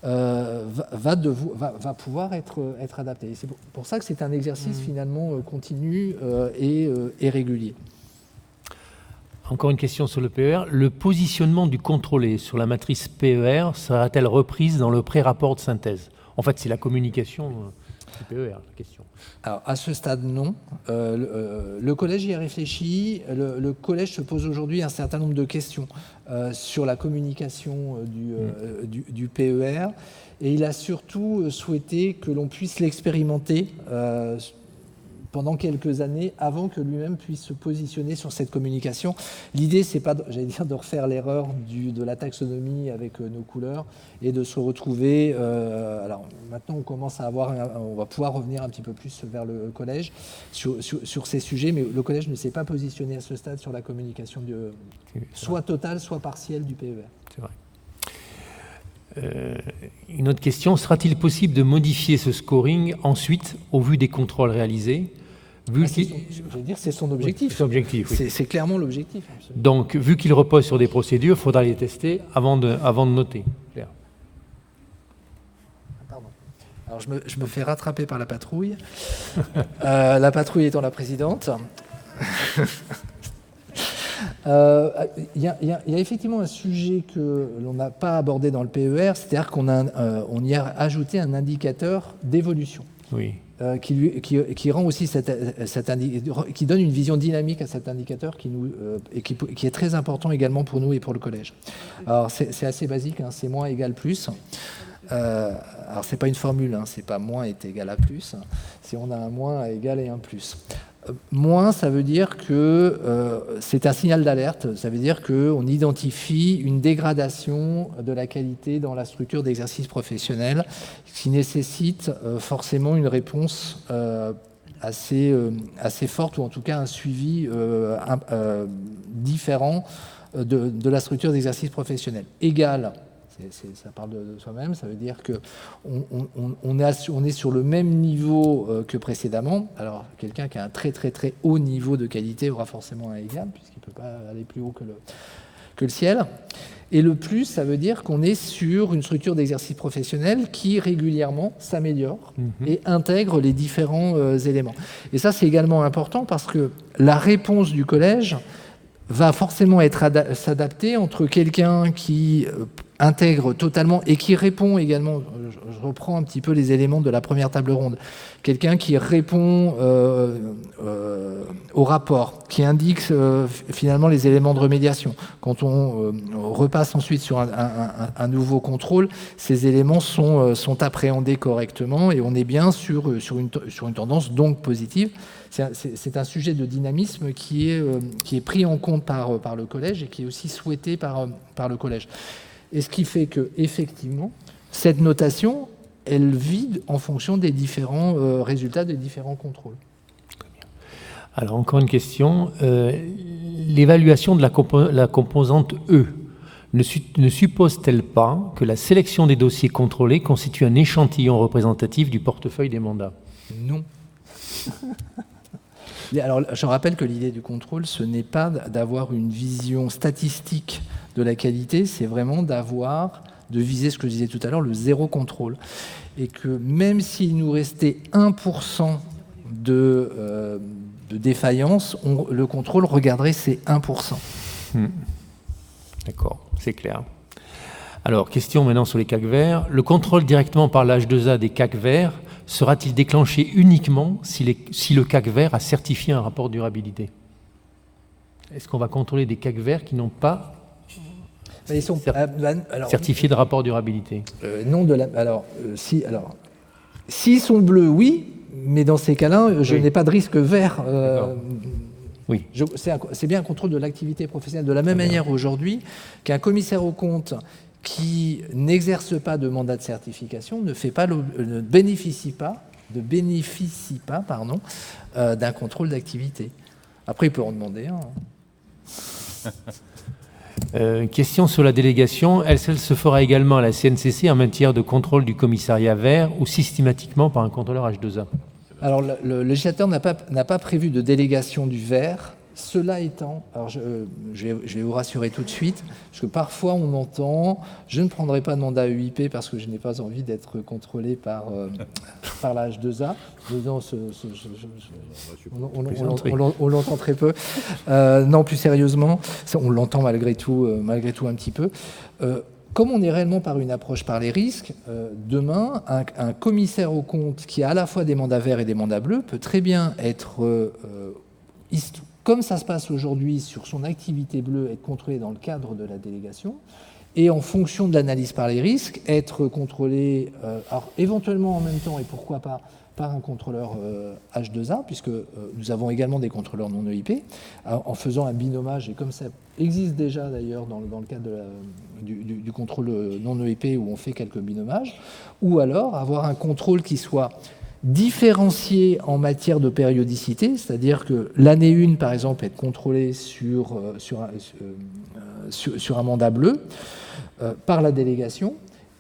va pouvoir être adaptée. Et c'est pour ça que c'est un exercice finalement continu et régulier. Encore une question sur le PER. Le positionnement du contrôlé sur la matrice PER sera-t-elle reprise dans le pré-rapport de synthèse? En fait, c'est la communication du PER, la question. Alors, à ce stade, non. Le collège y a réfléchi. Le collège se pose aujourd'hui un certain nombre de questions sur la communication du PER. Et il a surtout souhaité que l'on puisse l'expérimenter pendant quelques années avant que lui-même puisse se positionner sur cette communication. L'idée, c'est pas, j'allais dire, de refaire l'erreur de la taxonomie avec nos couleurs et de se retrouver. Alors maintenant, on commence à on va pouvoir revenir un petit peu plus vers le collège sur ces sujets, mais le collège ne s'est pas positionné à ce stade sur la communication soit totale, soit partielle du PER. C'est vrai. Une autre question, sera-t-il possible de modifier ce scoring ensuite au vu des contrôles réalisés? Je veux dire, c'est son objectif. C'est son objectif, oui. C'est clairement l'objectif. Absolument. Donc, vu qu'il repose sur des procédures, il faudra les tester avant de noter. Claire. Pardon. Alors, je me fais rattraper par la patrouille. La patrouille étant la présidente. Il y a effectivement un sujet que l'on n'a pas abordé dans le PER, c'est-à-dire qu'on y a ajouté un indicateur d'évolution. Oui. Qui rend aussi qui donne une vision dynamique à cet indicateur qui est très important également pour nous et pour le collège. Alors c'est assez basique, hein, c'est moins égale plus. Alors c'est pas une formule, hein, c'est pas moins est égal à plus. Si on a un moins à égal et un plus. Moins, ça veut dire que c'est un signal d'alerte, ça veut dire qu'on identifie une dégradation de la qualité dans la structure d'exercice professionnel qui nécessite forcément une réponse assez forte, ou en tout cas un suivi différent de la structure d'exercice professionnel. Égal, ça parle de soi-même, ça veut dire qu'on est sur le même niveau que précédemment. Alors, quelqu'un qui a un très très très haut niveau de qualité aura forcément un égal, puisqu'il ne peut pas aller plus haut que le ciel. Et le plus, ça veut dire qu'on est sur une structure d'exercice professionnel qui régulièrement s'améliore et intègre les différents éléments. Et ça, c'est également important parce que la réponse du collège va forcément s'adapter entre quelqu'un qui intègre totalement et qui répond également, je reprends un petit peu les éléments de la première table ronde, quelqu'un qui répond au rapport, qui indique finalement les éléments de remédiation. Quand on repasse ensuite sur un nouveau contrôle, ces éléments sont appréhendés correctement et on est bien sur une tendance donc positive. C'est un sujet de dynamisme qui est pris en compte par le collège et qui est aussi souhaité par le collège. Et ce qui fait que, effectivement, cette notation, elle vide en fonction des différents résultats des différents contrôles. Alors, encore une question. L'évaluation de la composante E ne suppose-t-elle pas que la sélection des dossiers contrôlés constitue un échantillon représentatif du portefeuille des mandats? Non. Alors, je rappelle que l'idée du contrôle, ce n'est pas d'avoir une vision statistique de la qualité, c'est vraiment de viser ce que je disais tout à l'heure, le zéro contrôle. Et que même s'il nous restait 1% de défaillance, le contrôle regarderait ces 1%. D'accord, c'est clair. Alors, question maintenant sur les CAC verts. Le contrôle directement par l'H2A des CAC verts sera-t-il déclenché uniquement si le CAC vert a certifié un rapport de durabilité? Est-ce qu'on va contrôler des CAC verts qui n'ont pas Ils sont certifiés de rapport durabilité. Non de la. Alors, s'ils sont bleus, oui, mais dans ces cas-là, je n'ai pas de risque vert. Oui. C'est bien un contrôle de l'activité professionnelle. De la même manière aujourd'hui qu'un commissaire aux comptes qui n'exerce pas de mandat de certification ne bénéficie pas d'un contrôle d'activité. Après, il peut en demander un. Question sur la délégation. Elle se fera également à la CNCC en matière de contrôle du commissariat vert ou systématiquement par un contrôleur H2A? Alors, le législateur n'a pas prévu de délégation du vert. Cela étant, alors je vais vous rassurer tout de suite, parce que parfois on entend « je ne prendrai pas de mandat EIP parce que je n'ai pas envie d'être contrôlé par la H2A ». On l'entend très peu. Non, plus sérieusement, on l'entend malgré tout un petit peu. Comme on est réellement par une approche par les risques, demain, un commissaire aux comptes qui a à la fois des mandats verts et des mandats bleus peut très bien être, comme ça se passe aujourd'hui sur son activité bleue, être contrôlé dans le cadre de la délégation, et en fonction de l'analyse par les risques, être contrôlé, alors éventuellement en même temps, et pourquoi pas, par un contrôleur H2A, puisque nous avons également des contrôleurs non EIP, en faisant un binomage, et comme ça existe déjà d'ailleurs dans le cadre du contrôle non EIP où on fait quelques binomages, ou alors avoir un contrôle qui soit différencié en matière de périodicité, c'est-à-dire que l'année 1, par exemple, être contrôlé sur un mandat bleu par la délégation,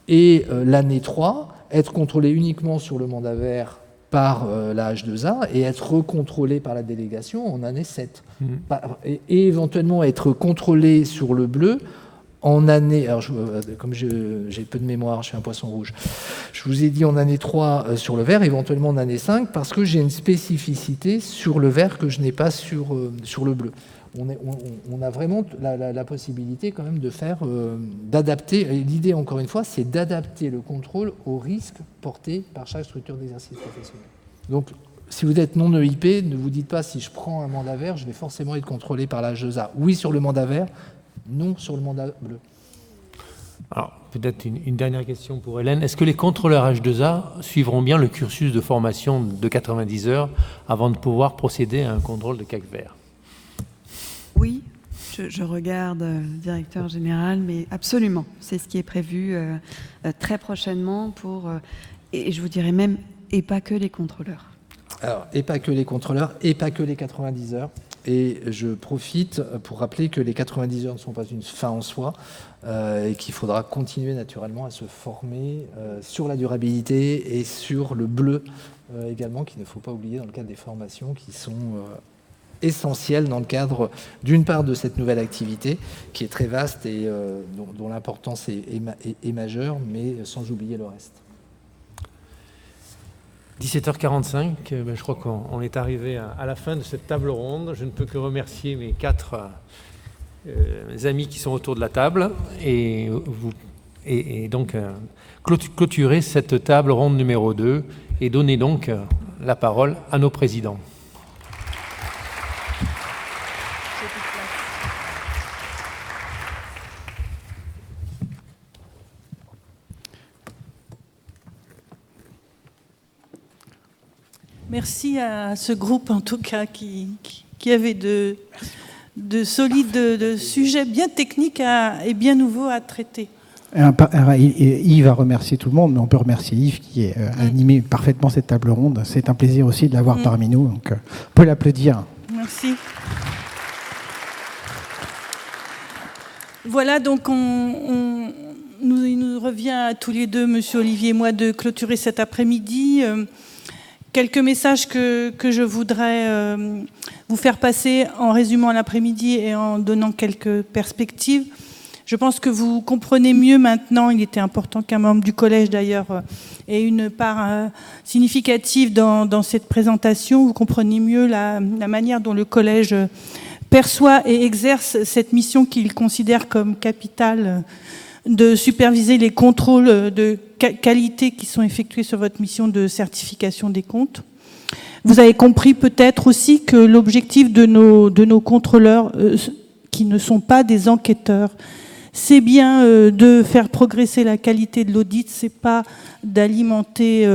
et l'année 3, être contrôlé uniquement sur le mandat vert par la H2A et être recontrôlé par la délégation en année 7. Et éventuellement être contrôlé sur le bleu en année, alors comme j'ai peu de mémoire, je suis un poisson rouge, je vous ai dit en année 3 sur le vert, éventuellement en année 5, parce que j'ai une spécificité sur le vert que je n'ai pas sur le bleu. On a vraiment la possibilité quand même de d'adapter, et l'idée encore une fois, c'est d'adapter le contrôle aux risques portés par chaque structure d'exercice professionnel. Donc, si vous êtes non EIP, ne vous dites pas si je prends un mandat vert, je vais forcément être contrôlé par la H2A. Oui sur le mandat vert, non sur le mandat bleu. Alors, peut-être une dernière question pour Hélène. Est-ce que les contrôleurs H2A suivront bien le cursus de formation de 90 heures avant de pouvoir procéder à un contrôle de CAC vert? Oui, je regarde le directeur général, mais absolument. C'est ce qui est prévu très prochainement pour, et je vous dirais même, et pas que les contrôleurs. Alors, et pas que les contrôleurs, et pas que les 90 heures. Et je profite pour rappeler que les 90 heures ne sont pas une fin en soi et qu'il faudra continuer naturellement à se former sur la durabilité et sur le bleu également, qu'il ne faut pas oublier dans le cadre des formations qui sont essentielles dans le cadre d'une part de cette nouvelle activité qui est très vaste et dont l'importance est majeure, mais sans oublier le reste. 17h45, je crois qu'on est arrivé à la fin de cette table ronde. Je ne peux que remercier mes 4 amis qui sont autour de la table et donc clôturer cette table ronde numéro 2 et donner donc la parole à nos présidents. Merci à ce groupe, en tout cas, qui avait de solides sujets bien techniques et bien nouveaux à traiter. Yves a remercié tout le monde, mais on peut remercier Yves qui a animé parfaitement cette table ronde. C'est un plaisir aussi de l'avoir parmi nous, donc on peut l'applaudir. Merci. Voilà, donc il nous revient à tous les deux, Monsieur Olivier et moi, de clôturer cet après-midi. Quelques messages que je voudrais vous faire passer en résumant l'après-midi et en donnant quelques perspectives. Je pense que vous comprenez mieux maintenant, il était important qu'un membre du collège d'ailleurs ait une part significative dans cette présentation. Vous comprenez mieux la manière dont le collège perçoit et exerce cette mission qu'il considère comme capitale de superviser les contrôles de qualité qui sont effectués sur votre mission de certification des comptes. Vous avez compris peut-être aussi que l'objectif de nos contrôleurs, qui ne sont pas des enquêteurs, c'est bien de faire progresser la qualité de l'audit, c'est pas d'alimenter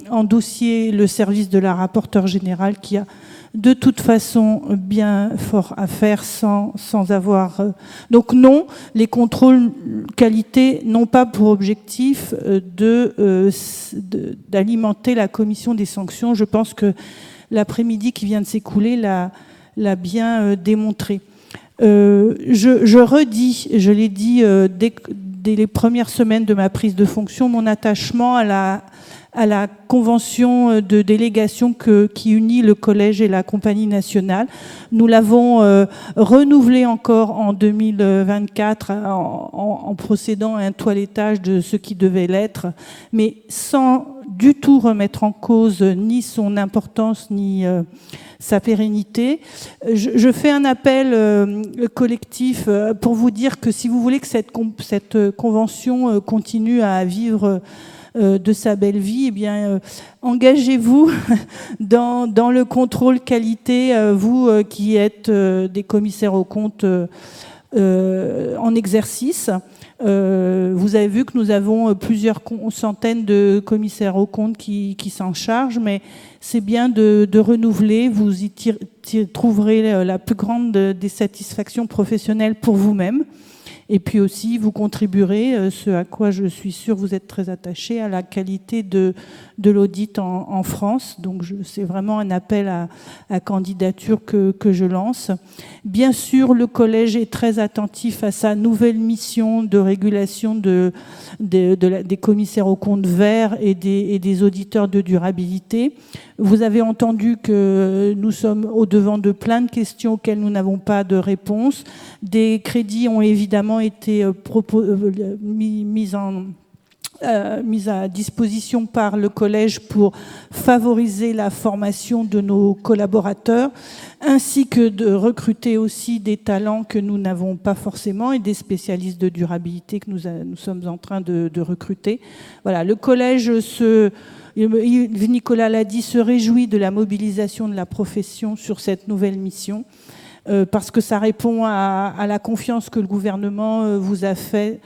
en dossier le service de la rapporteure générale qui a de toute façon bien fort à faire sans avoir... Donc non, les contrôles qualité n'ont pas pour objectif d'alimenter la commission des sanctions. Je pense que l'après-midi qui vient de s'écouler l'a bien démontré. Je redis, je l'ai dit dès les premières semaines de ma prise de fonction, mon attachement à la convention de délégation qui unit le collège et la compagnie nationale. Nous l'avons renouvelée encore en 2024 en procédant à un toilettage de ce qui devait l'être, mais sans du tout remettre en cause ni son importance ni sa pérennité. Je fais un appel collectif pour vous dire que si vous voulez que cette convention continue à vivre de sa belle vie, eh bien, engagez-vous dans le contrôle qualité, vous qui êtes des commissaires aux comptes en exercice. Vous avez vu que nous avons plusieurs centaines de commissaires aux comptes qui s'en chargent, mais c'est bien de renouveler. Vous y trouverez la plus grande des satisfactions professionnelles pour vous-même. Et puis aussi, vous contribuerez, ce à quoi je suis sûre vous êtes très attachés, à la qualité de l'audit en France. Donc c'est vraiment un appel à candidature que je lance. Bien sûr, le collège est très attentif à sa nouvelle mission de régulation des commissaires aux comptes verts et des auditeurs de durabilité. Vous avez entendu que nous sommes au-devant de plein de questions auxquelles nous n'avons pas de réponse. Des crédits ont évidemment été mis à disposition par le collège pour favoriser la formation de nos collaborateurs, ainsi que de recruter aussi des talents que nous n'avons pas forcément et des spécialistes de durabilité que nous sommes en train de recruter. Voilà, le collège Nicolas l'a dit, se réjouit de la mobilisation de la profession sur cette nouvelle mission, parce que ça répond à la confiance que le gouvernement vous a faite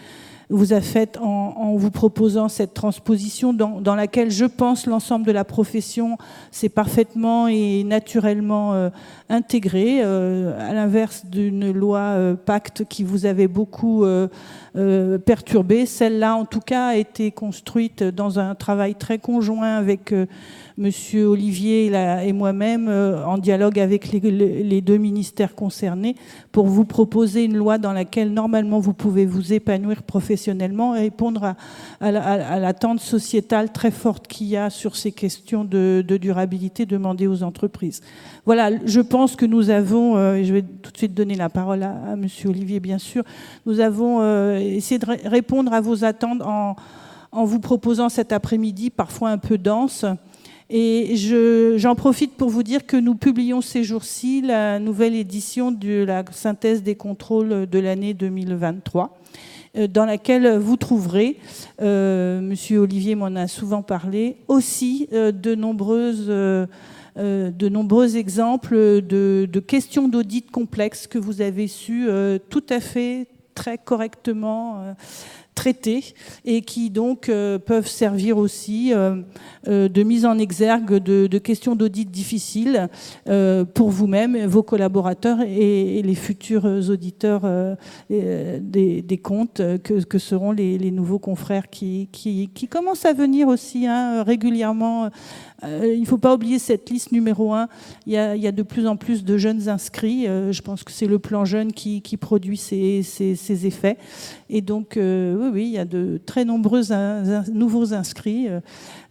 en vous proposant cette transposition dans laquelle, je pense, l'ensemble de la profession s'est parfaitement et naturellement intégré, à l'inverse d'une loi Pacte qui vous avait beaucoup perturbé. Celle-là, en tout cas, a été construite dans un travail très conjoint avec Monsieur Olivier et moi-même, en dialogue avec les deux ministères concernés, pour vous proposer une loi dans laquelle, normalement, vous pouvez vous épanouir professionnellement et répondre à l'attente sociétale très forte qu'il y a sur ces questions de durabilité demandées aux entreprises. Voilà, je pense que nous avons, et je vais tout de suite donner la parole à Monsieur Olivier, bien sûr, nous avons essayé de répondre à vos attentes en vous proposant cet après-midi, parfois un peu dense. Et j'en profite pour vous dire que nous publions ces jours-ci la nouvelle édition de la synthèse des contrôles de l'année 2023, dans laquelle vous trouverez, Monsieur Olivier m'en a souvent parlé, aussi de nombreux exemples de questions d'audit complexes que vous avez su tout à fait, très correctement traiter et qui donc peuvent servir aussi de mise en exergue de questions d'audit difficiles pour vous-même, vos collaborateurs et les futurs auditeurs des comptes que seront les nouveaux confrères qui commencent à venir aussi régulièrement. Il ne faut pas oublier cette liste numéro 1. Il y a de plus en plus de jeunes inscrits. Je pense que c'est le plan jeune qui produit ces effets. Et donc, oui, il y a de très nombreux nouveaux inscrits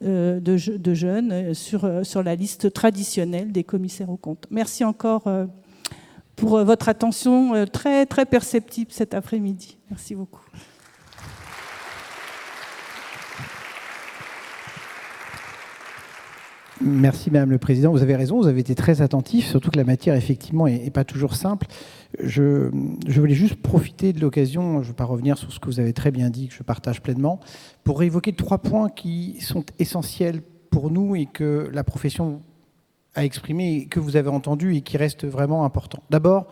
de jeunes sur la liste traditionnelle des commissaires aux comptes. Merci encore pour votre attention très, très perceptible cet après-midi. Merci beaucoup. Merci Madame le Président. Vous avez raison, vous avez été très attentif, surtout que la matière, effectivement, n'est pas toujours simple. Je voulais juste profiter de l'occasion, je ne veux pas revenir sur ce que vous avez très bien dit, que je partage pleinement, pour évoquer 3 points qui sont essentiels pour nous et que la profession a exprimé, et que vous avez entendu et qui restent vraiment importants. D'abord,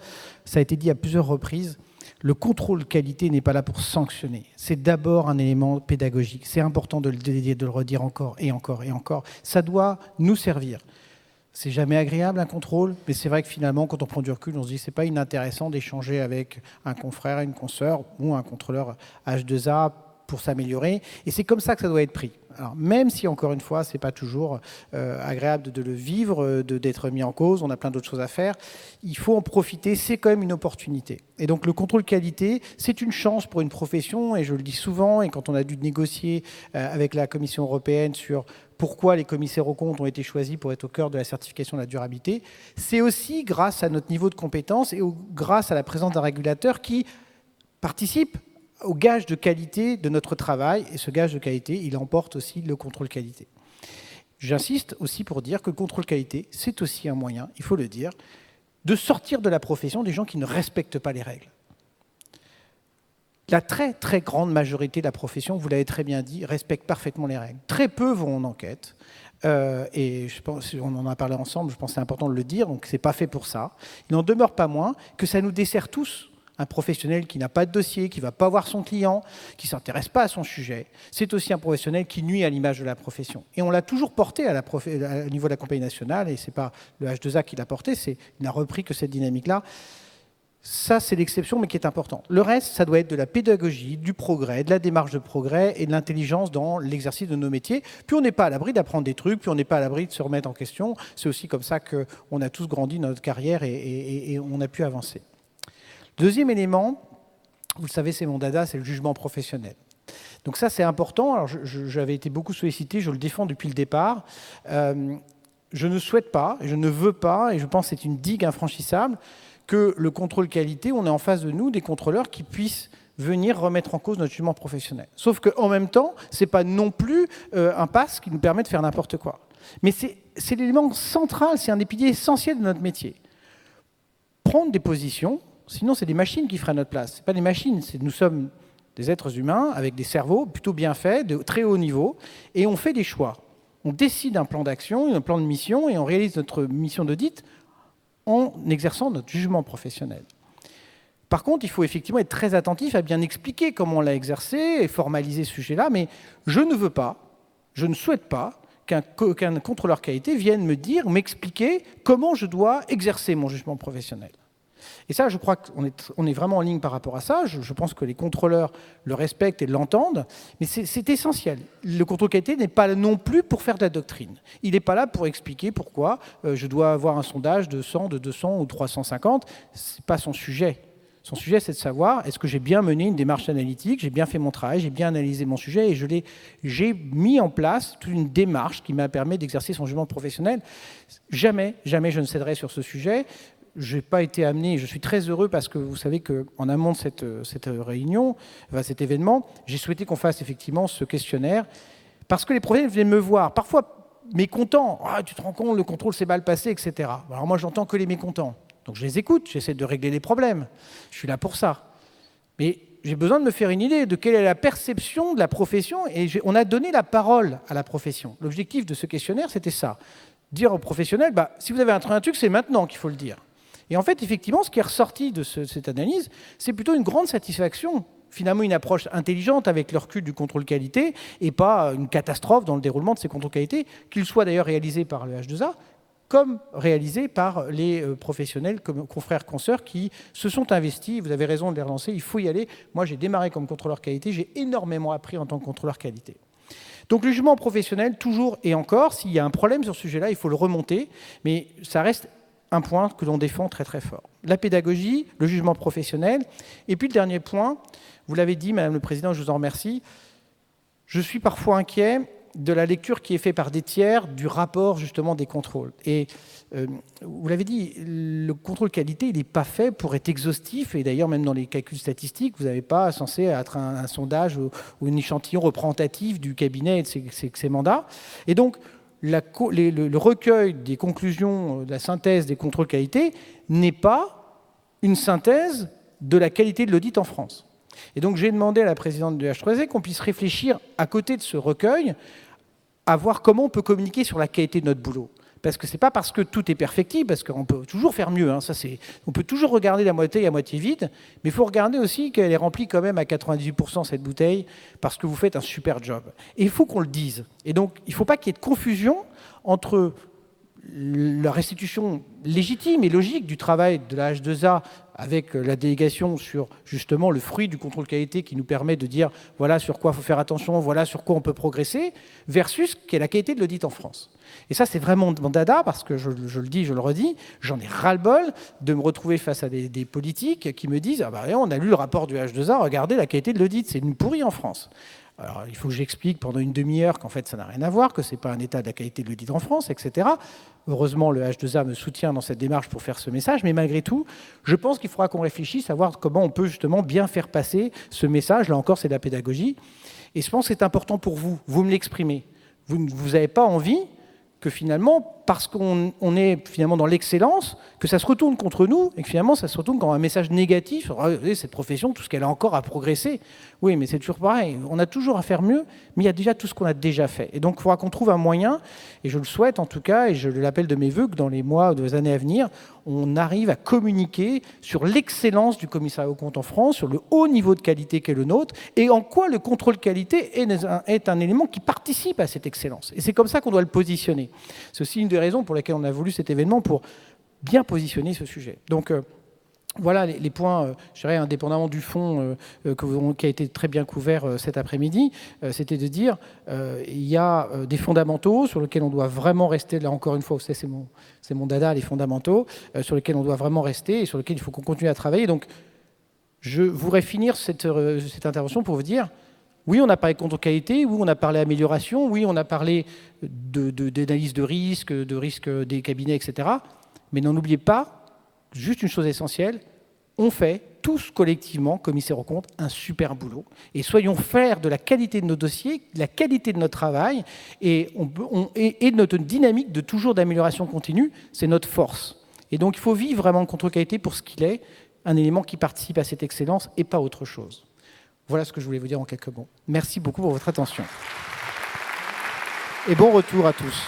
ça a été dit à plusieurs reprises, Le contrôle qualité n'est pas là pour sanctionner. C'est d'abord un élément pédagogique. C'est important de le redire encore et encore et encore. Ça doit nous servir. C'est jamais agréable un contrôle, mais c'est vrai que finalement, quand on prend du recul, on se dit que c'est pas inintéressant d'échanger avec un confrère, une consoeur ou un contrôleur H2A pour s'améliorer. Et c'est comme ça que ça doit être pris. Alors, même si, encore une fois, c'est pas toujours agréable de le vivre, d'être mis en cause, on a plein d'autres choses à faire, il faut en profiter, c'est quand même une opportunité. Et donc, le contrôle qualité, c'est une chance pour une profession, et je le dis souvent, et quand on a dû négocier avec la Commission européenne sur pourquoi les commissaires aux comptes ont été choisis pour être au cœur de la certification de la durabilité, c'est aussi grâce à notre niveau de compétence et grâce à la présence d'un régulateur qui participe au gage de qualité de notre travail, et ce gage de qualité, il emporte aussi le contrôle qualité. J'insiste aussi pour dire que le contrôle qualité, c'est aussi un moyen, il faut le dire, de sortir de la profession des gens qui ne respectent pas les règles. La très très grande majorité de la profession, vous l'avez très bien dit, respecte parfaitement les règles. Très peu vont en enquête, et je pense, on en a parlé ensemble, je pense que c'est important de le dire, donc c'est pas fait pour ça. Il n'en demeure pas moins que ça nous dessert tous. Un professionnel qui n'a pas de dossier, qui ne va pas voir son client, qui ne s'intéresse pas à son sujet, c'est aussi un professionnel qui nuit à l'image de la profession. Et on l'a toujours porté au niveau de la compagnie nationale, et ce n'est pas le H2A qui l'a porté, il n'a repris que cette dynamique-là. Ça, c'est l'exception, mais qui est important. Le reste, ça doit être de la pédagogie, du progrès, de la démarche de progrès et de l'intelligence dans l'exercice de nos métiers. Puis on n'est pas à l'abri d'apprendre des trucs, puis on n'est pas à l'abri de se remettre en question. C'est aussi comme ça qu'on a tous grandi dans notre carrière et on a pu avancer. Deuxième élément, vous le savez, c'est mon dada, c'est le jugement professionnel. Donc ça, c'est important. Alors, j'avais été beaucoup sollicité, je le défends depuis le départ. Je ne souhaite pas, et je ne veux pas, et je pense que c'est une digue infranchissable, que le contrôle qualité, on ait en face de nous des contrôleurs qui puissent venir remettre en cause notre jugement professionnel. Sauf qu'en même temps, ce n'est pas non plus un pass qui nous permet de faire n'importe quoi. Mais c'est l'élément central, c'est un des piliers essentiels de notre métier. Prendre des positions. Sinon, c'est des machines qui feraient à notre place. Ce n'est pas des machines, nous sommes des êtres humains avec des cerveaux plutôt bien faits, de très haut niveau, et on fait des choix. On décide un plan d'action, un plan de mission, et on réalise notre mission d'audit en exerçant notre jugement professionnel. Par contre, il faut effectivement être très attentif à bien expliquer comment on l'a exercé et formaliser ce sujet-là, mais je ne veux pas, je ne souhaite pas qu'un contrôleur qualité vienne me dire, m'expliquer comment je dois exercer mon jugement professionnel. Et ça, je crois qu'on est vraiment en ligne par rapport à ça. Je pense que les contrôleurs le respectent et l'entendent, mais c'est essentiel. Le contrôle qualité n'est pas là non plus pour faire de la doctrine. Il n'est pas là pour expliquer pourquoi je dois avoir un sondage de 100, de 200 ou 350. Ce n'est pas son sujet. Son sujet, c'est de savoir, est-ce que j'ai bien mené une démarche analytique, j'ai bien fait mon travail, j'ai bien analysé mon sujet et j'ai mis en place toute une démarche qui m'a permis d'exercer son jugement professionnel. Jamais je ne céderai sur ce sujet. Je n'ai pas été amené, je suis très heureux parce que vous savez qu'en amont de cette réunion, cet événement, j'ai souhaité qu'on fasse effectivement ce questionnaire parce que les professionnels viennent me voir, parfois mécontents. « Ah, tu te rends compte, le contrôle s'est mal passé, etc. » Alors moi, j'entends que les mécontents. Donc je les écoute, j'essaie de régler les problèmes. Je suis là pour ça. Mais j'ai besoin de me faire une idée de quelle est la perception de la profession et on a donné la parole à la profession. L'objectif de ce questionnaire, c'était ça. Dire aux professionnels, si vous avez un truc, c'est maintenant qu'il faut le dire. Et en fait, effectivement, ce qui est ressorti de cette analyse, c'est plutôt une grande satisfaction, finalement une approche intelligente avec le recul du contrôle qualité et pas une catastrophe dans le déroulement de ces contrôles qualité, qu'ils soient d'ailleurs réalisés par le H2A, comme réalisés par les professionnels, comme confrères, consoeurs, qui se sont investis. Vous avez raison de les relancer, il faut y aller. Moi, j'ai démarré comme contrôleur qualité, j'ai énormément appris en tant que contrôleur qualité. Donc le jugement professionnel, toujours et encore, s'il y a un problème sur ce sujet-là, il faut le remonter, mais ça reste un point que l'on défend très très fort. La pédagogie, le jugement professionnel. Et puis le dernier point, vous l'avez dit, Madame le Président, je vous en remercie, je suis parfois inquiet de la lecture qui est faite par des tiers du rapport justement des contrôles. Et vous l'avez dit, le contrôle qualité, il n'est pas fait pour être exhaustif, et d'ailleurs même dans les calculs statistiques, vous n'avez pas censé être un sondage ou un échantillon représentatif du cabinet et de ses mandats. Et donc, le recueil des conclusions, de la synthèse des contrôles qualité n'est pas une synthèse de la qualité de l'audit en France. Et donc j'ai demandé à la présidente de H3C qu'on puisse réfléchir à côté de ce recueil à voir comment on peut communiquer sur la qualité de notre boulot. parce que c'est pas parce que tout est perfectible, parce qu'on peut toujours faire mieux. Hein, on peut toujours regarder la moitié à moitié vide, mais il faut regarder aussi qu'elle est remplie quand même à 98% cette bouteille, parce que vous faites un super job. Et il faut qu'on le dise. Et donc, il ne faut pas qu'il y ait de confusion entre la restitution légitime et logique du travail de la H2A avec la délégation sur justement le fruit du contrôle qualité qui nous permet de dire voilà sur quoi il faut faire attention, voilà sur quoi on peut progresser, versus quelle est la qualité de l'audit en France. Et ça, c'est vraiment mon dada, parce que je le dis, je le redis, j'en ai ras-le-bol de me retrouver face à des politiques qui me disent ah bah, on a lu le rapport du H2A, regardez la qualité de l'audit, c'est une pourrie en France. Alors, il faut que j'explique pendant une demi-heure qu'en fait, ça n'a rien à voir, que ce n'est pas un état de la qualité de l'audit en France, etc. Heureusement, le H2A me soutient dans cette démarche pour faire ce message, mais malgré tout, je pense qu'il faudra qu'on réfléchisse à voir comment on peut justement bien faire passer ce message. Là encore, c'est de la pédagogie. Et je pense que c'est important pour vous. Vous me l'exprimez. Vous n'avez pas envie que finalement, parce qu'on est finalement dans l'excellence, que ça se retourne contre nous, et que finalement ça se retourne comme un message négatif. Regardez, cette profession, tout ce qu'elle a encore à progresser. Oui, mais c'est toujours pareil. On a toujours à faire mieux, mais il y a déjà tout ce qu'on a déjà fait. Et donc, il faudra qu'on trouve un moyen, et je le souhaite en tout cas, et je l'appelle de mes voeux, que dans les mois ou les années à venir, on arrive à communiquer sur l'excellence du commissariat aux comptes en France, sur le haut niveau de qualité qu'est le nôtre, et en quoi le contrôle qualité est un élément qui participe à cette excellence. Et c'est comme ça qu'on doit le positionner. C'est aussi une des raisons pour lesquelles on a voulu cet événement, pour bien positionner ce sujet. Donc, voilà les points, je dirais, indépendamment du fond qui a été très bien couvert cet après-midi, c'était de dire il y a des fondamentaux sur lesquels on doit vraiment rester, là encore une fois, c'est mon dada, les fondamentaux, sur lesquels on doit vraiment rester et sur lesquels il faut qu'on continue à travailler. Donc, je voudrais finir cette intervention pour vous dire, oui, on a parlé de contrôle qualité, oui, on a parlé d'amélioration, oui, on a parlé d'analyse de risque des cabinets, etc. Mais n'en oubliez pas, juste une chose essentielle, on fait tous collectivement, commissaires aux comptes, un super boulot. Et soyons fiers de la qualité de nos dossiers, de la qualité de notre travail et de notre dynamique de toujours d'amélioration continue. C'est notre force. Et donc, il faut vivre vraiment le contrôle qualité pour ce qu'il est, un élément qui participe à cette excellence et pas autre chose. Voilà ce que je voulais vous dire en quelques mots. Merci beaucoup pour votre attention. Et bon retour à tous.